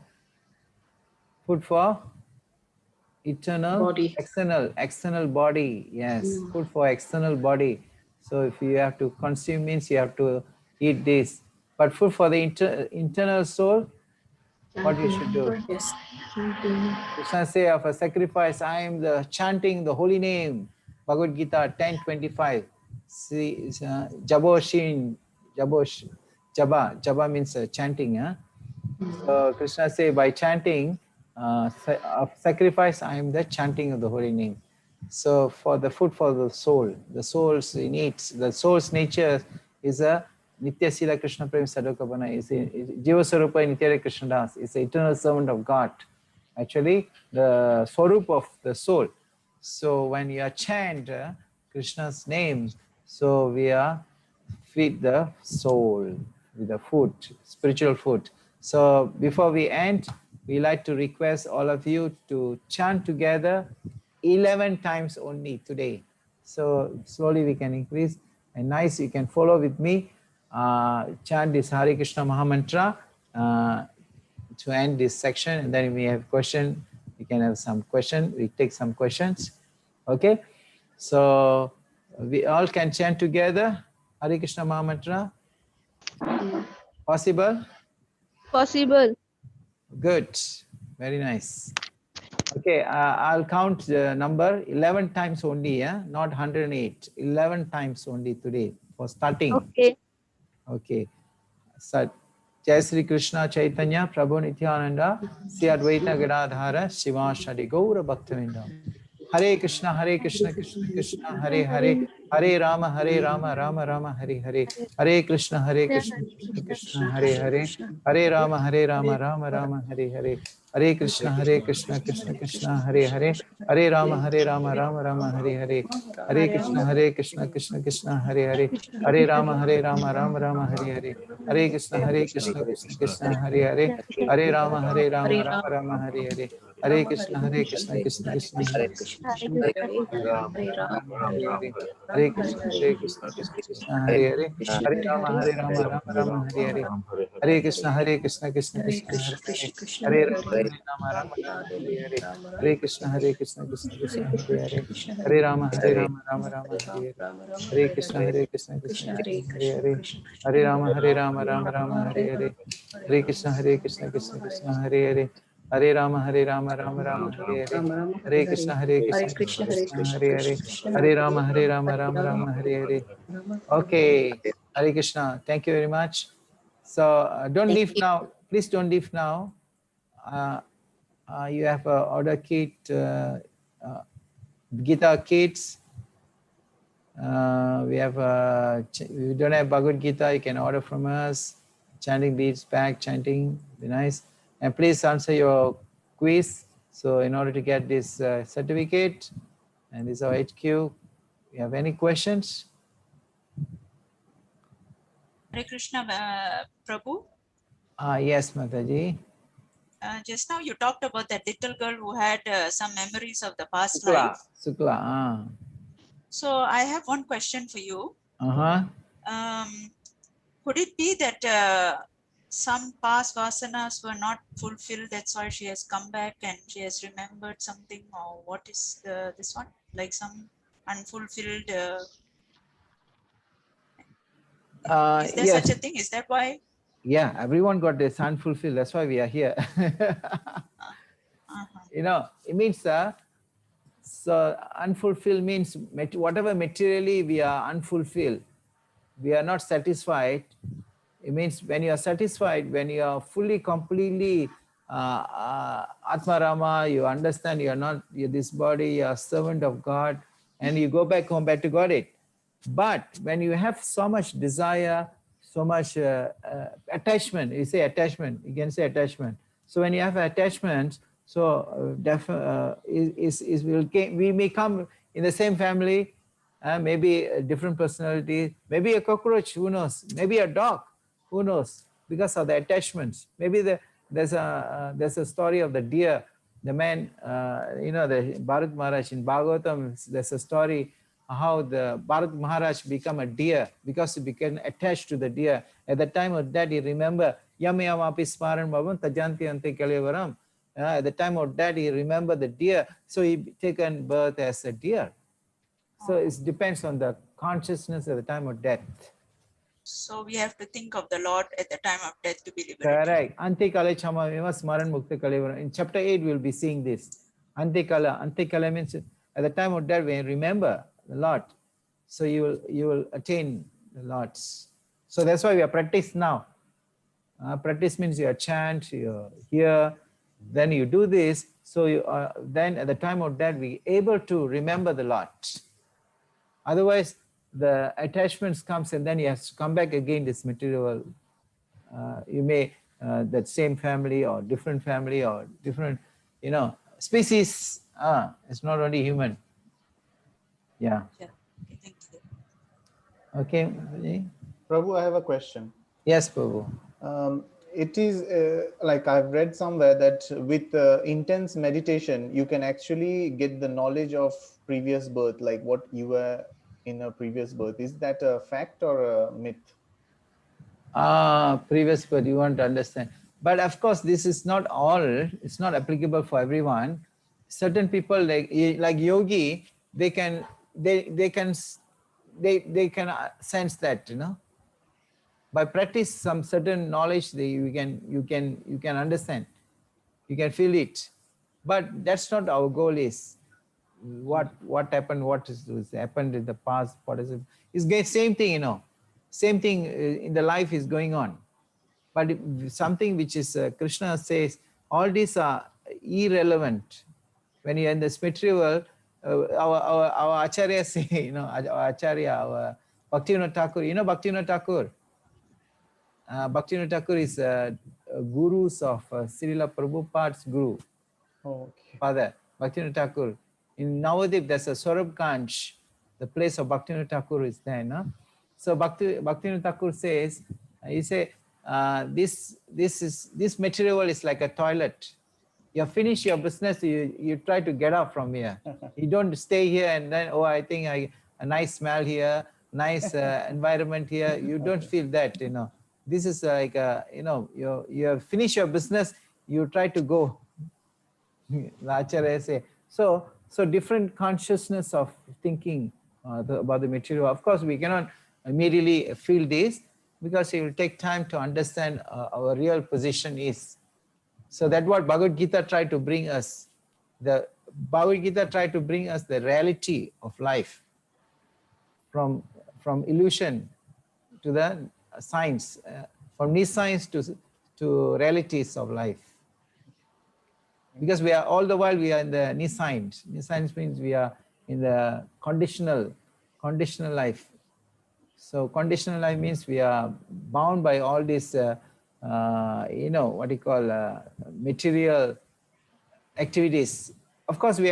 A: eternal
D: Body.
A: external body. Yes, food for external body. So if you have to consume, means you have to eat this. But food for the internal soul, what you should do?
D: Yes.
A: Krishna say of a sacrifice, I am the chanting the holy name. Bhagavad Gita 10:25. See, Jaboshin, Jaba means chanting. So Krishna say, by chanting of sacrifice, I am the chanting of the holy name. So for the food for the soul's needs, the soul's nature is a Nitya Sila Krishna Prem Sadhukapana, is Jiva Swarupa Nitya Krishna Das, is the eternal servant of God. Actually, the Swarup of the soul. So when you chant Krishna's name, so we are feed the soul with the food, spiritual food. So before we end, we like to request all of you to chant together 11 times only today. So slowly we can increase. And nice, you can follow with me. Chant this Hare Krishna Mahamantra to end this section, and then we have question. We can have some question. We take some questions. Okay. So we all can chant together Hare Krishna Mahamantra. Possible?
G: Possible.
A: Good. Very nice. Okay, I'll count the number 11 times only, not 108. 11 times only today for starting.
G: Okay.
A: Okay. Jai Sri Krishna Chaitanya Prabhu Nityananda Sri Advaita Gadadhara Shiva Shadi Gaura Bhaktavinda. Hare Krishna Krishna Krishna Hare Hare Hare Rama Rama Rama Hare Hare Hare Krishna Krishna Krishna Hare Hare Hare Rama Rama Rama Hare Hare Hare Krishna Krishna Krishna Hare Hare Hare Rama Rama Rama Hare Hare Hare Krishna Krishna Krishna Hare Hare Hare Rama Rama Rama Hare Hare Hare Krishna Krishna Krishna Hare Hare Hare Rama Rama Rama Hare Hare Hare Krishna, Hare Krishna, Krishna Krishna, Hare
G: Hare
A: Hare Krishna, Hare Krishna, Krishna Krishna, Hare Hare, Hare Rama, Hare Rama, Rama Rama, Hare Hare, Hare Krishna, Hare Krishna, Krishna Krishna, Hare Hare, Hare Rama, Hare Rama, Rama Rama, Hare Hare, Hare Krishna, Hare Krishna, Krishna Krishna, Hare Hare, Hare Rama, Hare Rama, Rama Rama, Hare Hare, Hare Krishna, Hare Krishna, Krishna Krishna, Hare Hare, Hare Rama, Hare Rama, Rama Rama, Hare Hare, Hare Krishna, Hare Krishna, Krishna Krishna, Hare Hare, Hare Rama, Hare Rama, Rama Rama, Hare Hare, Hare Krishna, Hare Krishna, Krishna Krishna, Hare Hare, Hare Rama, Hare Rama, Rama Rama, Hare Hare. Okay, Hare Krishna. Thank you very much. So don't leave now. Please don't leave now. You have a order kit, Gita kits. We don't have Bhagavad Gita. You can order from us. Chanting beads, pack, chanting, be nice. And please answer your quiz. So in order to get this certificate, and this is our HQ. You have any questions?
I: Hare Krishna, Prabhu.
A: Yes, Mataji.
I: Just now you talked about that little girl who had some memories of the past
A: Sukla.
I: life.
A: Sukla.
I: So I have one question for you. Could it be that some past vasanas were not fulfilled, that's why she has come back and she has remembered something, or what is this one? Like some unfulfilled, is there
A: Yes.
I: such a thing? Is that why?
A: Yeah, everyone got this unfulfilled. That's why we are here. You know, it means so unfulfilled means whatever materially we are unfulfilled, we are not satisfied. It means when you are satisfied, when you are fully, completely Atmarama, you understand you are not this body, you are a servant of God, and you go back home back to Godhead. But when you have so much desire, so much attachment, you say attachment, you can say attachment. So when you have attachments, so we may come in the same family, maybe a different personality, maybe a cockroach, who knows, maybe a dog, who knows, because of the attachments. Maybe there's a story of the deer, the man, the Bharat Maharaj in Bhagavatam, there's a story how the Bharat Maharaj become a deer because he became attached to the deer. At the time of that, he remember Yam Yamapi Smaran Bhavan Tajanti Ante Kalevaram. At the time of that, he remembered the deer, so he taken birth as a deer. So it depends on the consciousness at the time of death.
I: So we have to think of the Lord at the time of death to be liberated.
A: Correct. Ante Kala Chama Smaran Mukta Kalevaram. In chapter 8, we'll be seeing this. Ante Kala means at the time of death, when you remember the Lord, so you will attain the Lord's. So that's why we are practice now. Practice means you chant, you hear, then you do this. So you then at the time of death, we able to remember the Lord. Otherwise, the attachments comes and then you have to come back again this material. You may that same family or different species. It's not only human. Yeah.
I: Okay, thank you.
A: Okay.
K: Prabhu, I have a question.
A: Yes, Prabhu.
K: It is like I've read somewhere that with intense meditation, you can actually get the knowledge of previous birth, like what you were in a previous birth. Is that a fact or a myth?
A: Previous birth, you want to understand. But of course, this is not all, it's not applicable for everyone. Certain people like yogi, they can sense that, by practice some certain knowledge, you can understand, you can feel it. But that's not our goal. Is what happened, what is happened in the past, what is it? It's the same thing, same thing in the life is going on. But something which is Krishna says, all these are irrelevant. When you're in the spiritual world, our acharya say, our acharya, our Bhaktivinoda Thakur, Bhaktivinoda Thakur. Bhaktivinoda Thakur is gurus of Srila Prabhupada's guru.
K: Okay.
A: Father, Bhaktivinoda Thakur. In Navadip, there's a Saurabh the place of Bhaktivinoda Thakur is there. No? So Bhaktivinoda Thakur says, he say, this material is like a toilet. you finish your business, you try to get up from here. You don't stay here and then, oh, I think a nice smell here, nice environment here. You don't feel that, you know. This is like, you know, you have finished your business, you try to go. The Acharya say. So different consciousness of thinking about the material. Of course, we cannot immediately feel this because it will take time to understand our real position is. So that's what Bhagavad Gita tried to bring us. The Bhagavad Gita tried to bring us the reality of life from illusion to the science, from nescience to realities of life. Because we are all the while we are in the nescience. Nescience means we are in the conditional life. So conditional life means we are bound by all these, you know, what you call material activities. Of course, we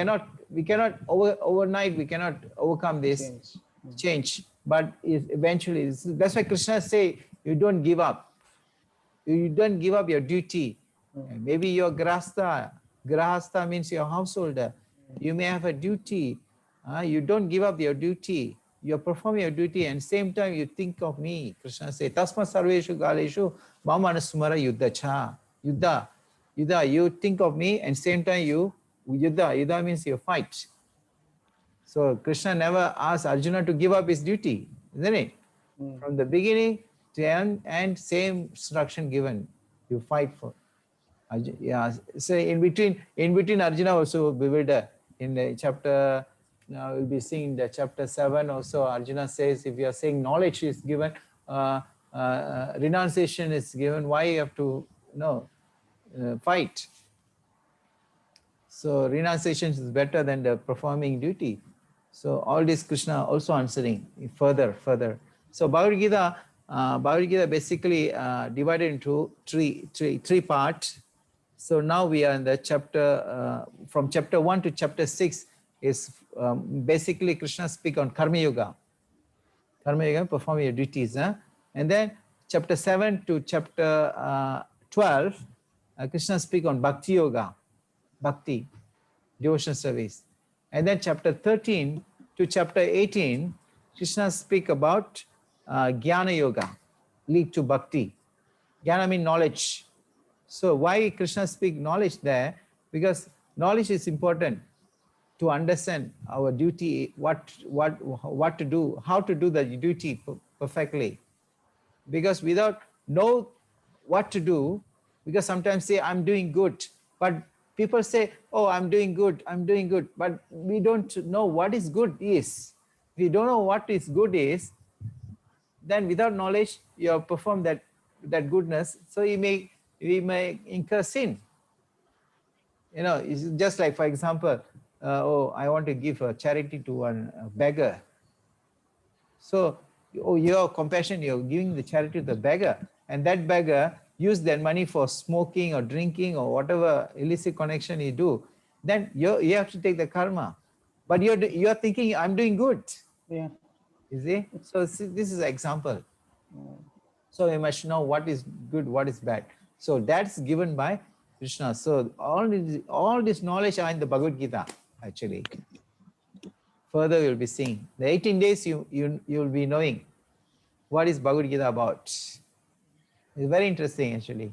A: cannot overnight, we cannot overcome this change. But eventually, that's why Krishna say, you don't give up. You don't give up your duty. Maybe you're grahastha. Grahastha means your householder. You may have a duty. You don't give up your duty. You perform your duty and same time you think of me. Krishna says, Tasma sarveshu galeshu mama anusmara yuddha cha. Yuddha. You think of me and same time you yuddha. Yuddha means you fight. So Krishna never asked Arjuna to give up his duty, isn't it? From the beginning to end and same instruction given. You fight for. Yeah. So in between Arjuna also bewildered. In the chapter, now we'll be seeing the chapter 7 also, Arjuna says, if you are saying knowledge is given, renunciation is given, why you have to fight? So renunciation is better than the performing duty. So all this Krishna also answering further. So Bhagavad Gita basically divided into three parts. So now we are in the chapter, from chapter 1 to chapter 6 is basically Krishna speak on Karma Yoga. Karma Yoga, perform your duties. And then chapter 7 to chapter 12, Krishna speak on Bhakti Yoga, Bhakti, devotion service. And then chapter 13 to chapter 18, Krishna speak about Jnana Yoga, lead to Bhakti. Jnana means knowledge. So why Krishna speak knowledge there? Because knowledge is important to understand our duty, what to do, how to do the duty perfectly. Because without know what to do, because sometimes say I'm doing good, but people say, oh, I'm doing good, but we don't know what is good is. If you don't know what is good is, then without knowledge, you perform that goodness, so we may incur sin. You know, it's just like, for example, oh, I want to give a charity to one beggar. So, oh, your compassion, you're giving the charity to the beggar, and that beggar use that money for smoking or drinking or whatever illicit connection you do, then you have to take the karma. But you're thinking, I'm doing good.
K: Yeah.
A: You see? So this is an example. So we must know what is good, what is bad. So that's given by Krishna. So all this knowledge are in the Bhagavad Gita, actually. Further we'll be seeing. The 18 days you'll be knowing what is Bhagavad Gita about. It's very interesting, actually.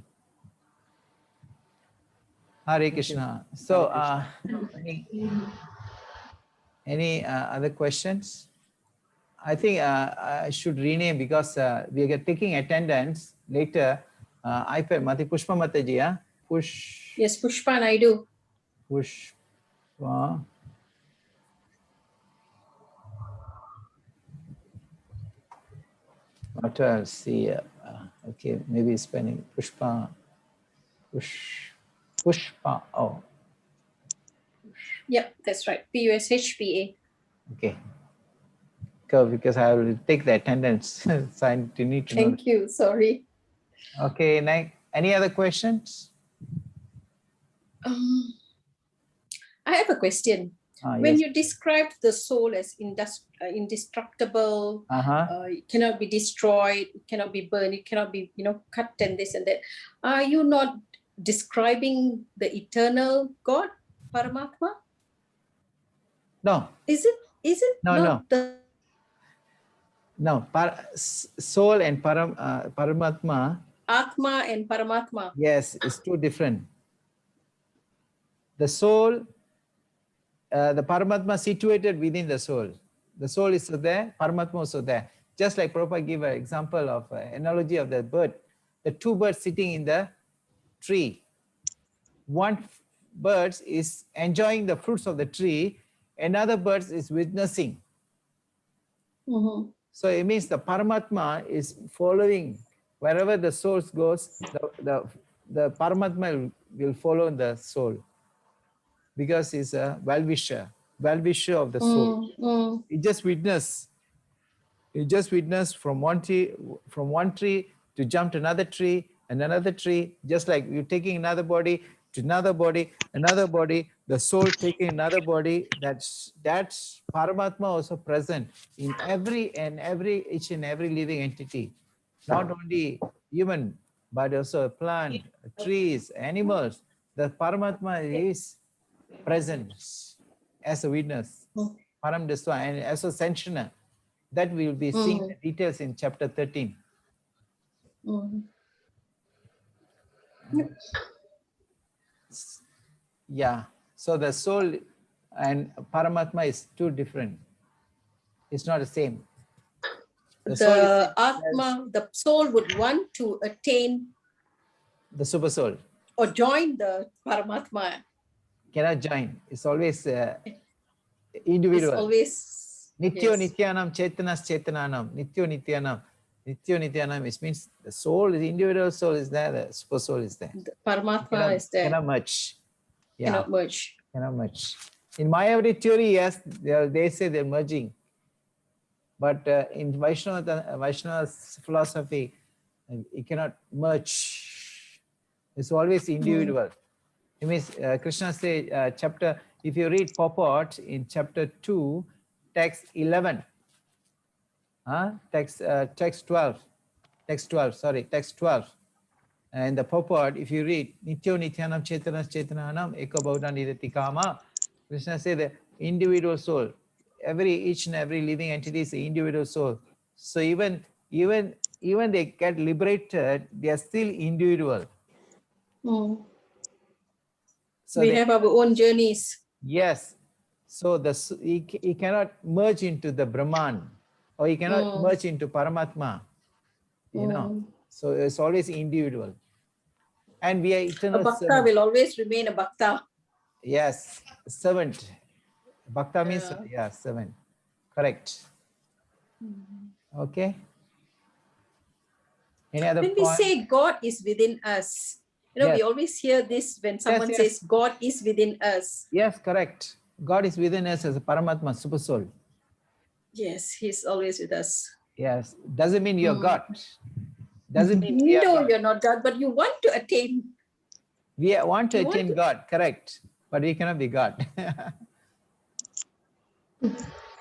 A: Hare Krishna. So any other questions? I think I should rename, because we are taking attendance later. iPad Mati Pushpa Mataji, yeah?
D: Yes, Pushpa Naidu.
A: Pushpa. What else? See, okay, maybe spelling Pushpa. Pushpa. Oh.
D: Yep, that's right. Pushpa.
A: Okay. Because I will take the attendance. So I need to know.
D: Thank you. Sorry.
A: Okay, any other questions?
D: I have a question. When
A: Yes.
D: you describe the soul as indestructible, it cannot be destroyed, it cannot be burned, it cannot be, cut and this and that, are you not describing the eternal God, Paramatma?
A: No.
D: Is it
A: No,
D: not
A: no. No. Soul and Paramatma.
D: Atma and Paramatma?
A: Yes, it's two different. The soul, the Paramatma situated within the soul. The soul is there, Paramatma also there. Just like Prabhupada gave an example of analogy of the bird. The two birds sitting in the tree. One bird is enjoying the fruits of the tree, another bird is witnessing.
D: Mm-hmm.
A: So it means the Paramatma is following wherever the soul goes, the Paramatma will follow the soul because he's a well-wisher of the soul. He just witness from one tree to jump to another tree and another tree, just like you're taking another body to another body, the soul taking another body. That's Paramatma also present in each and every living entity, not only human, but also plant, trees, animals. The Paramatma is present as a witness, Param Daswa, and as a sanctioner. That we will be seeing the details in chapter 13. Yeah. So the soul and Paramatma is two different. It's not the same.
D: The Atma, the soul would want to attain
A: the super soul
D: or join the Paramatma.
A: Cannot join. It's always individual.
D: It's always
A: Nityo
D: yes.
A: Nityanam Chetanas Chetananam. Nityo Nityanam. Nityo Nityanam, it means the soul, the individual soul is there, the super soul is there.
D: The Paramatma is there.
A: Cannot merge. Yeah.
D: Cannot merge.
A: Cannot merge. In Mayavadi theory, yes, they say they're merging. But in Vaishnava philosophy, it cannot merge. It's always individual. It means Krishna says, chapter, if you read purport in chapter 2, text 11, text 12, text 12. And the purport, if you read, Nityo Nityanam Chetanas Chetananam Eko Baudan Nidati Kama, Krishna says the individual soul, each and every living entity is an individual soul. So even they get liberated, they are still individual. So
D: we have our own journeys.
A: Yes. So he cannot merge into the Brahman, or he cannot merge into Paramatma. You know. So it's always individual. And we are eternal.
D: A bhakta will always remain a bhakta.
A: Yes, servant. Bhakta means servant. Correct. Okay. Any other
D: when
A: point?
D: We say God is within us, we always hear this when someone says God is within us.
A: Yes, correct. God is within us as a Paramatma, super soul.
D: Yes, he's always with us.
A: Yes. Doesn't mean you're God. Doesn't mean we are God.
D: You're not God, but you want to attain.
A: We want to attain God, correct. But we cannot be God.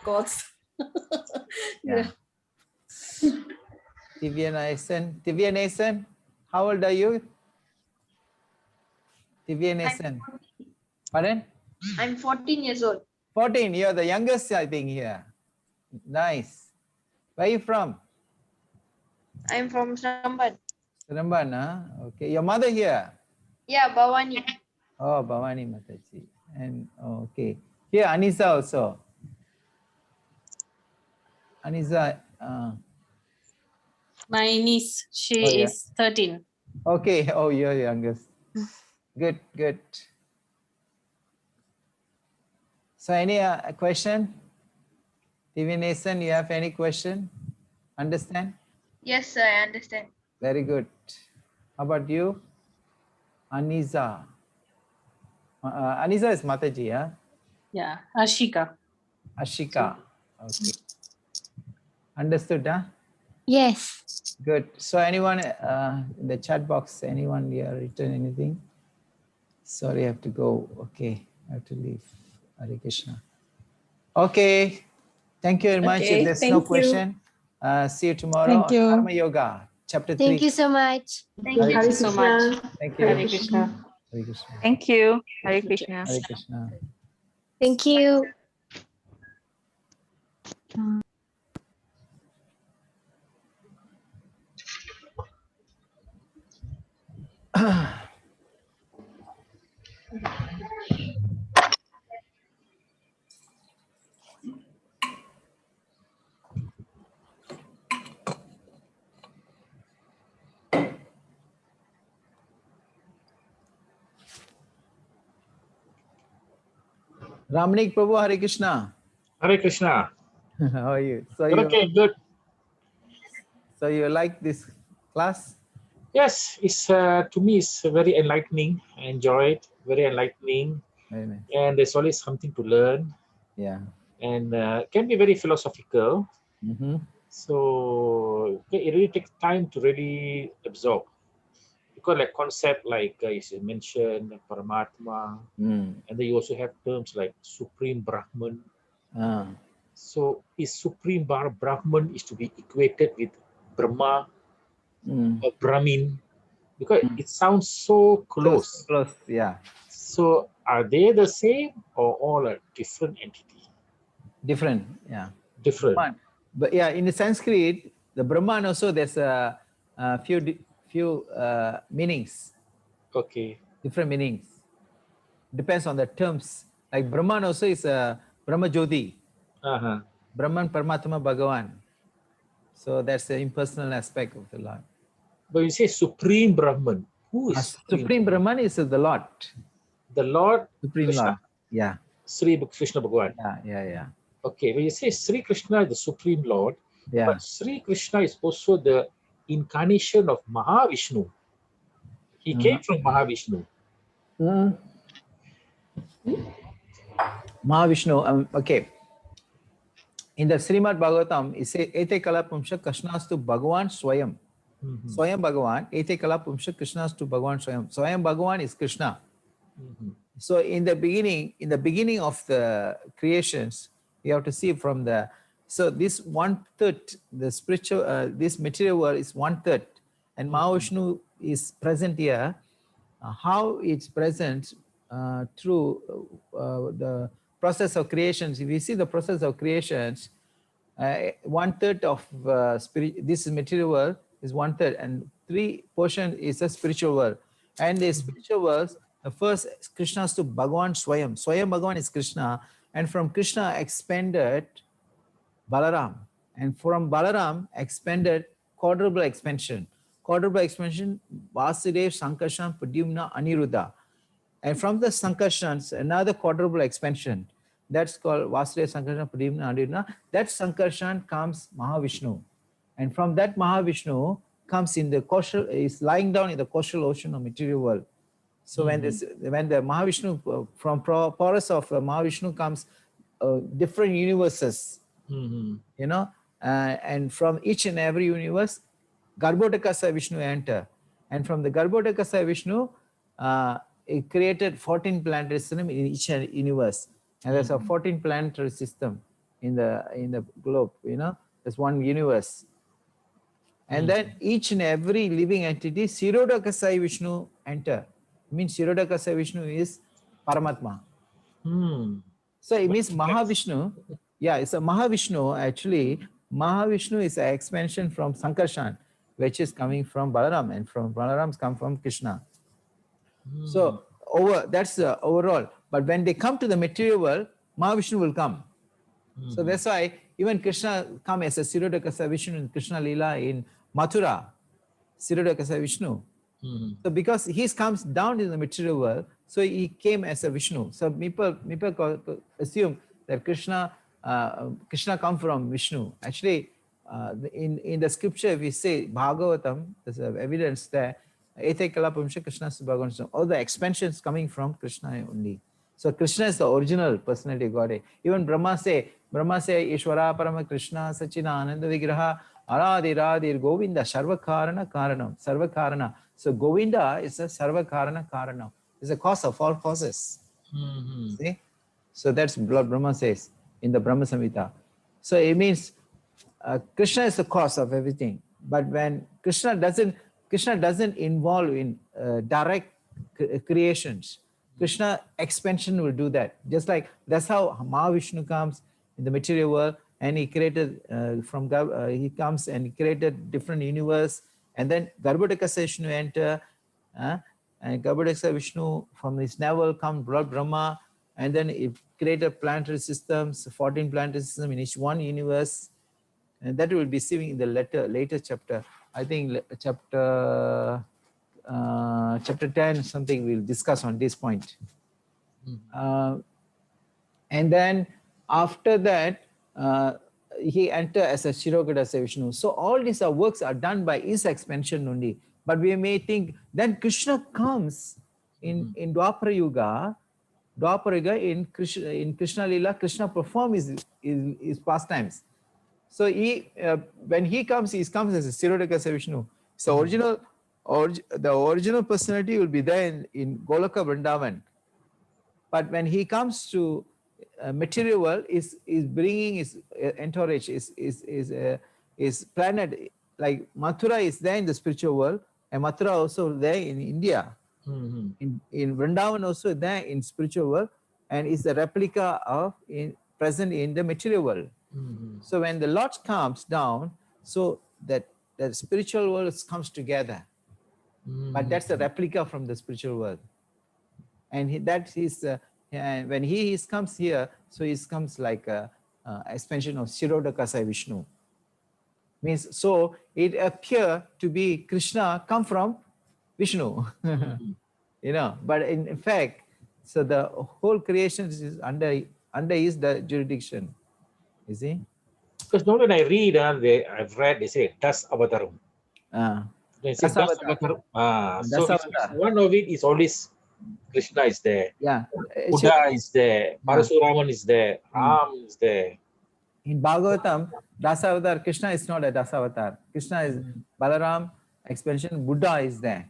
D: Gods.
A: Yeah. Divya Nason, how old are you? Divya Nason. Pardon?
G: I'm 14 years old.
A: 14, you're the youngest, I think, here. Nice. Where are you from?
G: I'm from Sramban.
A: Sramban, huh? Okay. Your mother here?
G: Yeah, Bhavani.
A: Oh, Bhavani Mataji. And okay. Here, Anisa also. Anisa.
B: My niece, she is 13.
A: Okay. Oh, you're youngest. Good, good. So any question? TV Nason, you have any question? Understand?
G: Yes, sir, I understand.
A: Very good. How about you? Anisa. Anisa is Mataji, huh?
B: Yeah, Ashika.
A: Ashika. Okay. Understood, huh?
M: Yes.
A: Good. So anyone in the chat box, anyone here written anything? Sorry, I have to go. Okay, I have to leave. Hare Krishna. Okay. Thank you very much. If there's no question, see you tomorrow
J: Thank
A: on
J: you.
A: Karma Yoga. chapter 3.
N: Thank you so much.
C: Thank you.
F: Hare
N: so
F: Krishna.
N: much.
A: Thank you.
N: Hare Krishna.
A: Hare Krishna.
C: Thank you. Hare Krishna.
A: Hare Krishna.
N: Thank you.
A: Ramanik Prabhu, Hare Krishna.
E: Hare Krishna.
A: How are you?
E: Okay, good.
A: So you like this class?
E: Yes, it's to me it's very enlightening. I enjoy it. Very enlightening,
A: Very nice.
E: and there's always something to learn.
A: Yeah.
E: And can be very philosophical.
A: Mm-hmm.
E: So it really takes time to really absorb. Because like concept like you mentioned Paramatma, and then you also have terms like Supreme Brahman. So is Supreme Brahman is to be equated with Brahma or Brahmin, because it sounds so close.
A: So close, yeah.
E: So are they the same or all a different entity?
A: Different, yeah.
E: Different.
A: Brahman. But yeah, in the Sanskrit, the Brahman also there's a few meanings.
E: Okay.
A: Different meanings. Depends on the terms. Like Brahman also is a Brahma Jyoti. Brahman, Paramatma, Bhagavan. So that's the impersonal aspect of the Lord.
E: But you say Supreme Brahman. Who is
A: Supreme Brahman is the Lord.
E: The Lord
A: Supreme
E: Krishna.
A: Lord. Yeah.
E: Sri Krishna Bhagavan.
A: Yeah.
E: Okay, when you say Sri Krishna is the Supreme Lord,
A: yeah.
E: but Sri Krishna is also the incarnation of Mahavishnu. He came from Mahavishnu.
A: Mahavishnu, okay. In the Srimad Bhagavatam, it says, Ete kalapumsha Krishnastu Bhagavan Swayam. Swayam Bhagavan, Ete kalapumsha Krishnastu Bhagavan Swayam. Swayam Bhagavan is Krishna. So in the beginning of the creations, you have to see from the, so this 1/3, the spiritual, this material world is 1/3, and Mahavishnu is present here. How it's present through the process of creations. If you see the process of creations, 1/3 of this material world is 1/3, and 3% is a spiritual world. And the spiritual world, the first Krishna's to Bhagavan Swayam. Swayam Bhagavan is Krishna, and from Krishna expanded Balaram, and from Balaram expanded quadruple expansion. Quadruple expansion, Vasudev, Sankarshan, Pradyumna, Aniruddha. And from the Sankarshans, another quadruple expansion. That's called Vasudev, Sankarshan, Pradyumna, Aniruddha. That Sankarshan comes Mahavishnu. And from that Mahavishnu comes in the Kaushal, is lying down in the Kaushal ocean of material world. So when the Mahavishnu, from porous of Mahavishnu comes different universes, you know, and from each and every universe, Garbhodakasa Vishnu enter. And from the Garbhodakasa Vishnu, it created 14 planetary system in each universe. And there's a 14 planetary system in the globe, you know, there's one universe. And then each and every living entity, Sirodakasai Vishnu enter. It means Sirodakasai Vishnu is Paramatma. So it means Mahavishnu. Yeah, it's a Mahavishnu. Actually, Mahavishnu is an expansion from Sankarshan, which is coming from Balaram, and from Balaram's come from Krishna. So that's overall. But when they come to the material world, Mahavishnu will come. So that's why even Krishna come as a Sirodakasa Vishnu in Krishna Leela in Mathura, Sirodakasa Vishnu. So because he comes down in the material world, so he came as a Vishnu. So people assume that Krishna come from Vishnu. Actually, in the scripture we say Bhagavatam, there's evidence that Ete Kalapamsha Krishna Bhagavan. All the expansions coming from Krishna only. So Krishna is the original personality of Godhead. Even Brahma say Ishvara Parama Krishna Sachinananda Vigraha Aradiradir Govinda Sarvakarana Karanam. Sarvakarana. So Govinda is a Sarvakarana Karanam. It's a cause of all causes. See? So that's what Brahma says in the Brahma Samhita. So it means Krishna is the cause of everything. But when Krishna doesn't involve in direct creations. Krishna expansion will do that. Just like that's how Mahavishnu comes in the material world, and he created he comes and he created different universe, and then Garbhodakasha Vishnu enter, and Garbhodakasha Vishnu from his navel comes Lord Brahma, and then it created planetary systems, 14 planetary systems in each one universe, and that will be seen in the later chapter. I think chapter 10 something we'll discuss on this point. And then after that he enter as a Shirogada Vishnu. So all these works are done by his expansion only. But we may think then Krishna comes in Dwapara Yuga. In Krishna Lila, Krishna performs his pastimes. So when he comes as a Sirodaka Vishnu. So the original personality will be there in Goloka Vrindavan. But when he comes to material world, is bringing his entourage, is planet, like Mathura is there in the spiritual world, and Mathura also there in India. In Vrindavan also there in spiritual world, and is a replica of present in the material world. So when the Lord comes down, so that the spiritual world comes together. But that's a replica from the spiritual world. And when he comes here, so he comes like a expansion of Shirodakasai Vishnu. Means so it appears to be Krishna come from Vishnu. You know, but in fact, so the whole creation is under his jurisdiction. You see?
E: Because now when I read, I've read, they say Das Avataram. They say Das Avataram. So one of it is always Krishna is there.
A: Yeah.
E: Buddha is there. Parasuraman is there. Ram is there.
A: In Bhagavatam, Dasa Avatar, Krishna is not a Dasa Avatar. Krishna is Balaram, expansion, Buddha is there.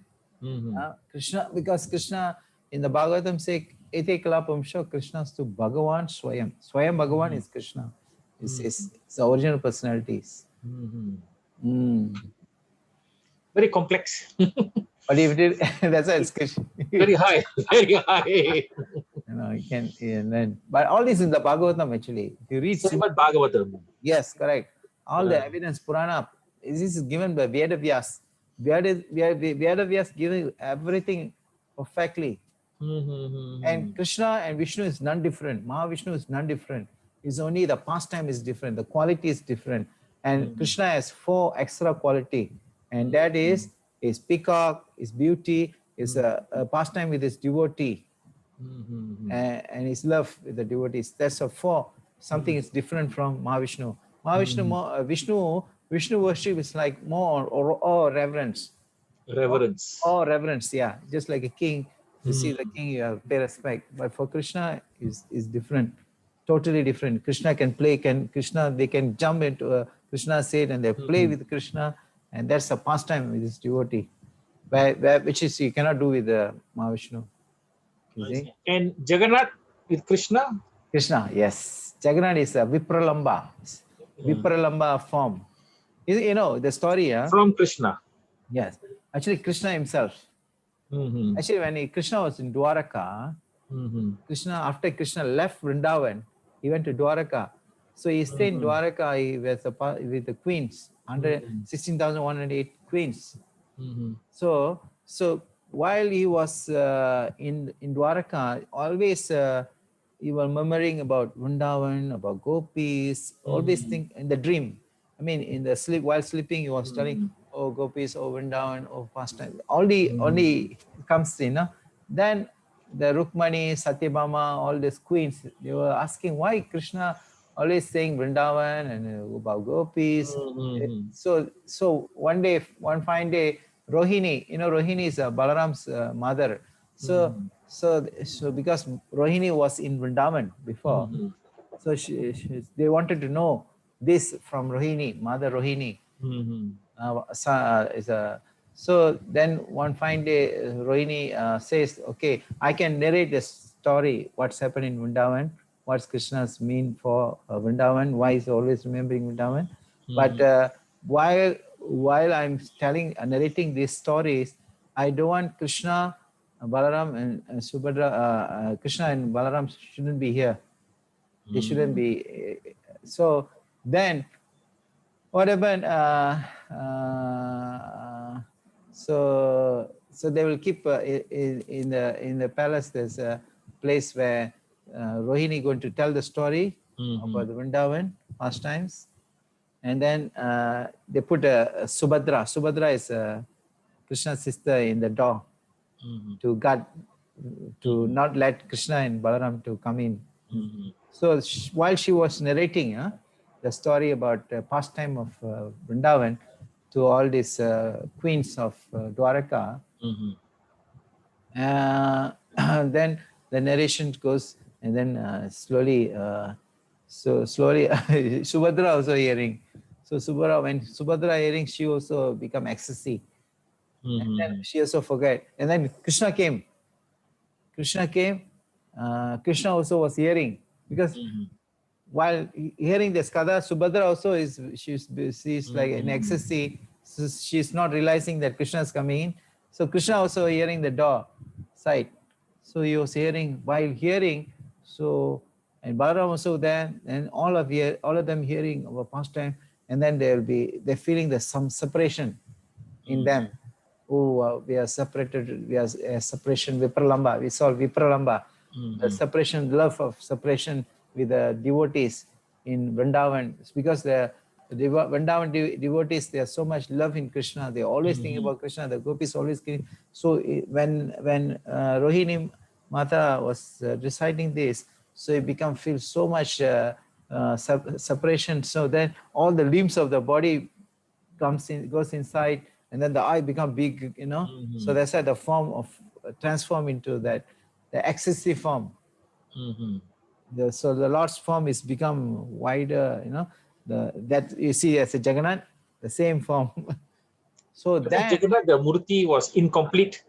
A: Krishna, because Krishna in the Bhagavatam say, Ete Kalapamsha Krishna's to Bhagavan Swayam. Swayam Bhagavan is Krishna. It's the original personalities.
E: Very complex.
A: But if it is, that's why it's Krishna.
E: Very high, very high.
A: You know, you can learn. But all this in the Bhagavatam actually. If you read
E: Bhagavatam.
A: Yes, correct. All the evidence, Purana, this is given by Vedavyas. Vedavyas giving everything perfectly. And Krishna and Vishnu is none different. Mahavishnu is none different. It's only the pastime is different. The quality is different. And Krishna has 4 extra quality. And that is his peacock, his beauty, his pastime with his devotee. And his love with the devotees. That's a 4. Something is different from Mahavishnu. Mahavishnu, Vishnu worship is like more or reverence. Reverence, yeah. Just like a king. You see the king, you have pay respect. But for Krishna is different. Totally different. Krishna can play, they can jump into Krishna's seat and they play with Krishna. And that's a pastime with his devotee. Which is you cannot do with Mahavishnu.
E: And Jagannath with Krishna?
A: Krishna, yes. Jagannath is a Vipralamba. Vipralamba form. You know the story.
E: From Krishna.
A: Yes. Actually, Krishna himself. Actually, when Krishna was in Dwaraka, after Krishna left Vrindavan, he went to Dwaraka. So he stayed in Dwaraka with the queens, 16,108 queens. So while he was in Dwaraka, always he was murmuring about Vrindavan, about gopis, always think in the dream. I mean, in the sleep, while sleeping, he was telling, oh gopis, oh Vrindavan, oh pastime. Only comes in. Then the Rukmani, Satyabhama, all these queens, they were asking why Krishna always saying Vrindavan and about gopis. So one fine day, Rohini, Rohini is Balaram's mother. So because Rohini was in Vrindavan before, so they wanted to know this from Rohini, Mother Rohini. So then one fine day, Rohini says, okay, I can narrate the story, what's happened in Vrindavan, what's Krishna's mean for Vrindavan, why he's always remembering Vrindavan. But while while I'm narrating these stories, I don't want Krishna, Balaram and Subhadra, Krishna and Balaram shouldn't be here. They shouldn't be. So then what happened? So they will keep in the palace. There's a place where Rohini going to tell the story about the Vrindavan pastimes, and then they put a Subhadra. Subhadra is Krishna's sister in the door to guard, to not let Krishna and Balaram to come in. So while she was narrating the story about pastime of Vrindavan to all these queens of Dwaraka, then the narration goes, and then slowly Subhadra also hearing. So when Subhadra hearing, she also become ecstasy. And then she also forget. And then Krishna came. Krishna also was hearing, because while hearing this Kada, Subhadra also she's like in ecstasy. So she's not realizing that Krishna is coming in. So Krishna also hearing the door side. So he was hearing, while hearing, so, and Balaram also there, and all of them hearing about pastime, and then they're feeling some separation in them. Oh, we are separated, we are separation, Vipralamba, we saw Vipralamba, the separation, love of separation with the devotees in Vrindavan. It's because the Vrindavan devotees, they have so much love in Krishna, they always think about Krishna, the gopis always think. So when Rohini Mata was reciting this, so it feel so much separation. So then all the limbs of the body goes inside, and then the eye become big, So that's why the form of transform into that, the excessive form. So the Lord's form is become wider, that you see as a Jagannath, the same form. So that
E: Jagannath, the Murti was incomplete.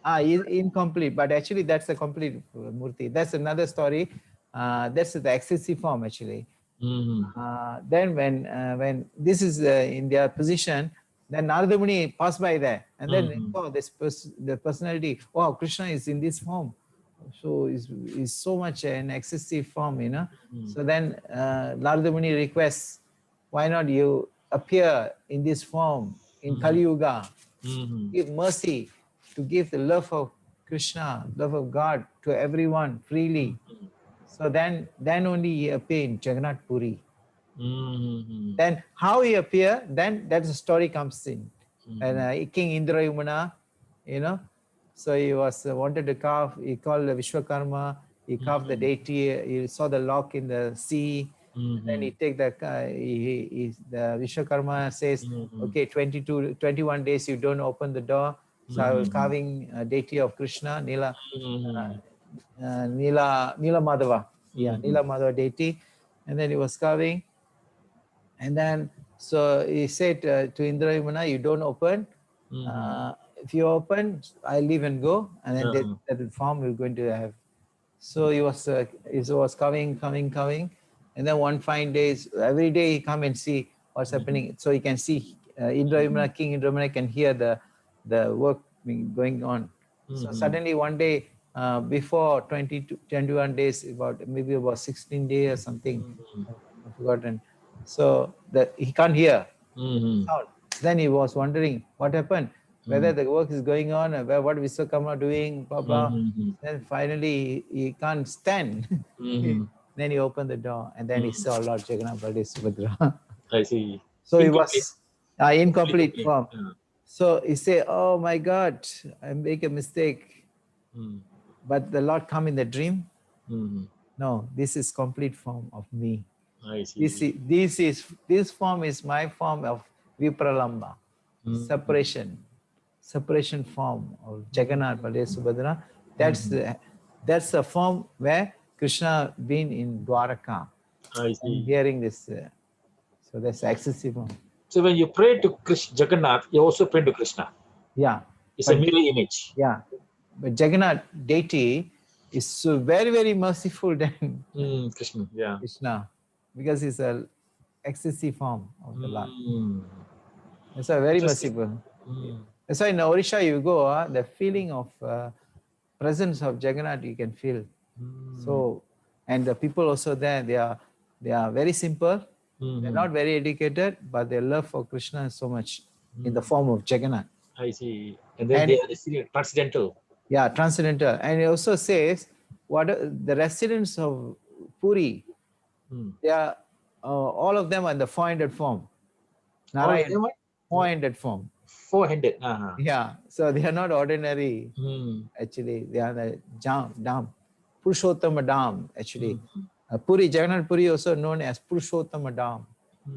A: Incomplete, but actually that's a complete Murti. That's another story. That's the excessive form actually. Then when this is in their position, then Narada Muni passed by there, and then the personality, wow, Krishna is in this form, so is so much an excessive form, So then Narada Muni requests, why not you appear in this form in Kali Yuga, give mercy, to give the love of Krishna, love of God to everyone freely. So then only he appear in Jagannath Puri. Then how he appear, then that story comes in. And King Indrayumana, so he was wanted to carve, he called Vishwakarma, he carved the deity, he saw the lock in the sea, then he take the Vishwakarma says, okay, 21 days you don't open the door, so I was carving a deity of Krishna, Nila Madhava, Nila Madhava deity, and then he was carving, and then so he said to Indrayumana, you don't open, if you open, I leave and go, and then that form we're going to have. So he was coming, and then one fine day, every day he come and see what's happening. So he can see Indrayumana, King Indrayumana can hear the work going on. So suddenly one day, before 21 days, maybe about 16 days or something, I've forgotten. So that he can't hear sound. Then he was wondering what happened, whether the work is going on, or what Vishwakarma doing, blah blah. Then finally he can't stand. Then he opened the door, and then he saw Lord Jagannath Baladev Subhadra.
E: I see.
A: So he was incomplete form. So he said, "Oh my God, I make a mistake." But the Lord come in the dream. No, this is complete form of me.
E: I see.
A: This form is my form of Vipralamba, separation form of Jagannath Baladev Subhadra. That's the form where Krishna been in Dwaraka.
E: I see.
A: Hearing this, so that's excessive form.
E: So when you pray to Jagannath, you also pray to Krishna.
A: Yeah,
E: it's a mirror image.
A: Yeah, but Jagannath deity is so very, very merciful than
E: Krishna. Yeah,
A: Krishna, because it's a excessive form of the Lord. That's why very merciful. That's why in Orisha you go, the feeling of presence of Jagannath you can feel. So, and the people also there, they are very simple. They're not very educated, but their love for Krishna is so much in the form of Jagannath.
E: I see. And then they are transcendental.
A: Yeah, transcendental. And it also says, the residents of Puri, they are all of them are in the four-handed form. Narayan, four-handed form.
E: Four-handed.
A: Yeah, so they are not ordinary. Actually, they are the Dham, Purushottama Dham. Actually, Puri, Jagannath Puri, also known as Purushottama Dham,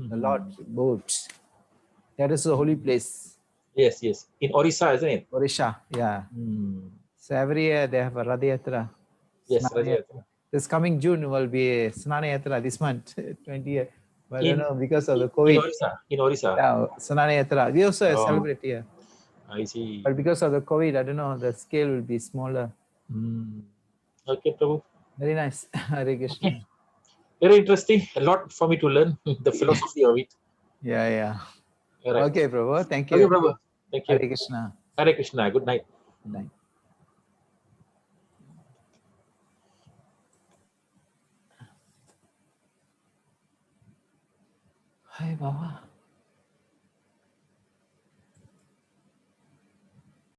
A: the Lord boats. That is the holy place.
E: Yes, yes. In Orissa, isn't it?
A: Orisha, yeah. So every year they have a Radha Yatra.
E: Yes, Radha Yatra.
A: This coming June will be Snana Yatra this month, 20th. But I don't know, because of the COVID.
E: In Orissa.
A: Yeah, Snana Yatra. We also celebrate here.
E: I see.
A: But because of the COVID, I don't know, the scale will be smaller.
E: Okay, Prabhu.
A: Very nice. Hare Krishna.
E: Very interesting. A lot for me to learn, the philosophy of it.
A: Yeah.
E: All right.
A: Okay, Prabhu. Thank you.
E: Okay, Prabhu. Thank you.
A: Hare Krishna.
E: Hare Krishna. Good night.
A: Good night. Hi, Baba.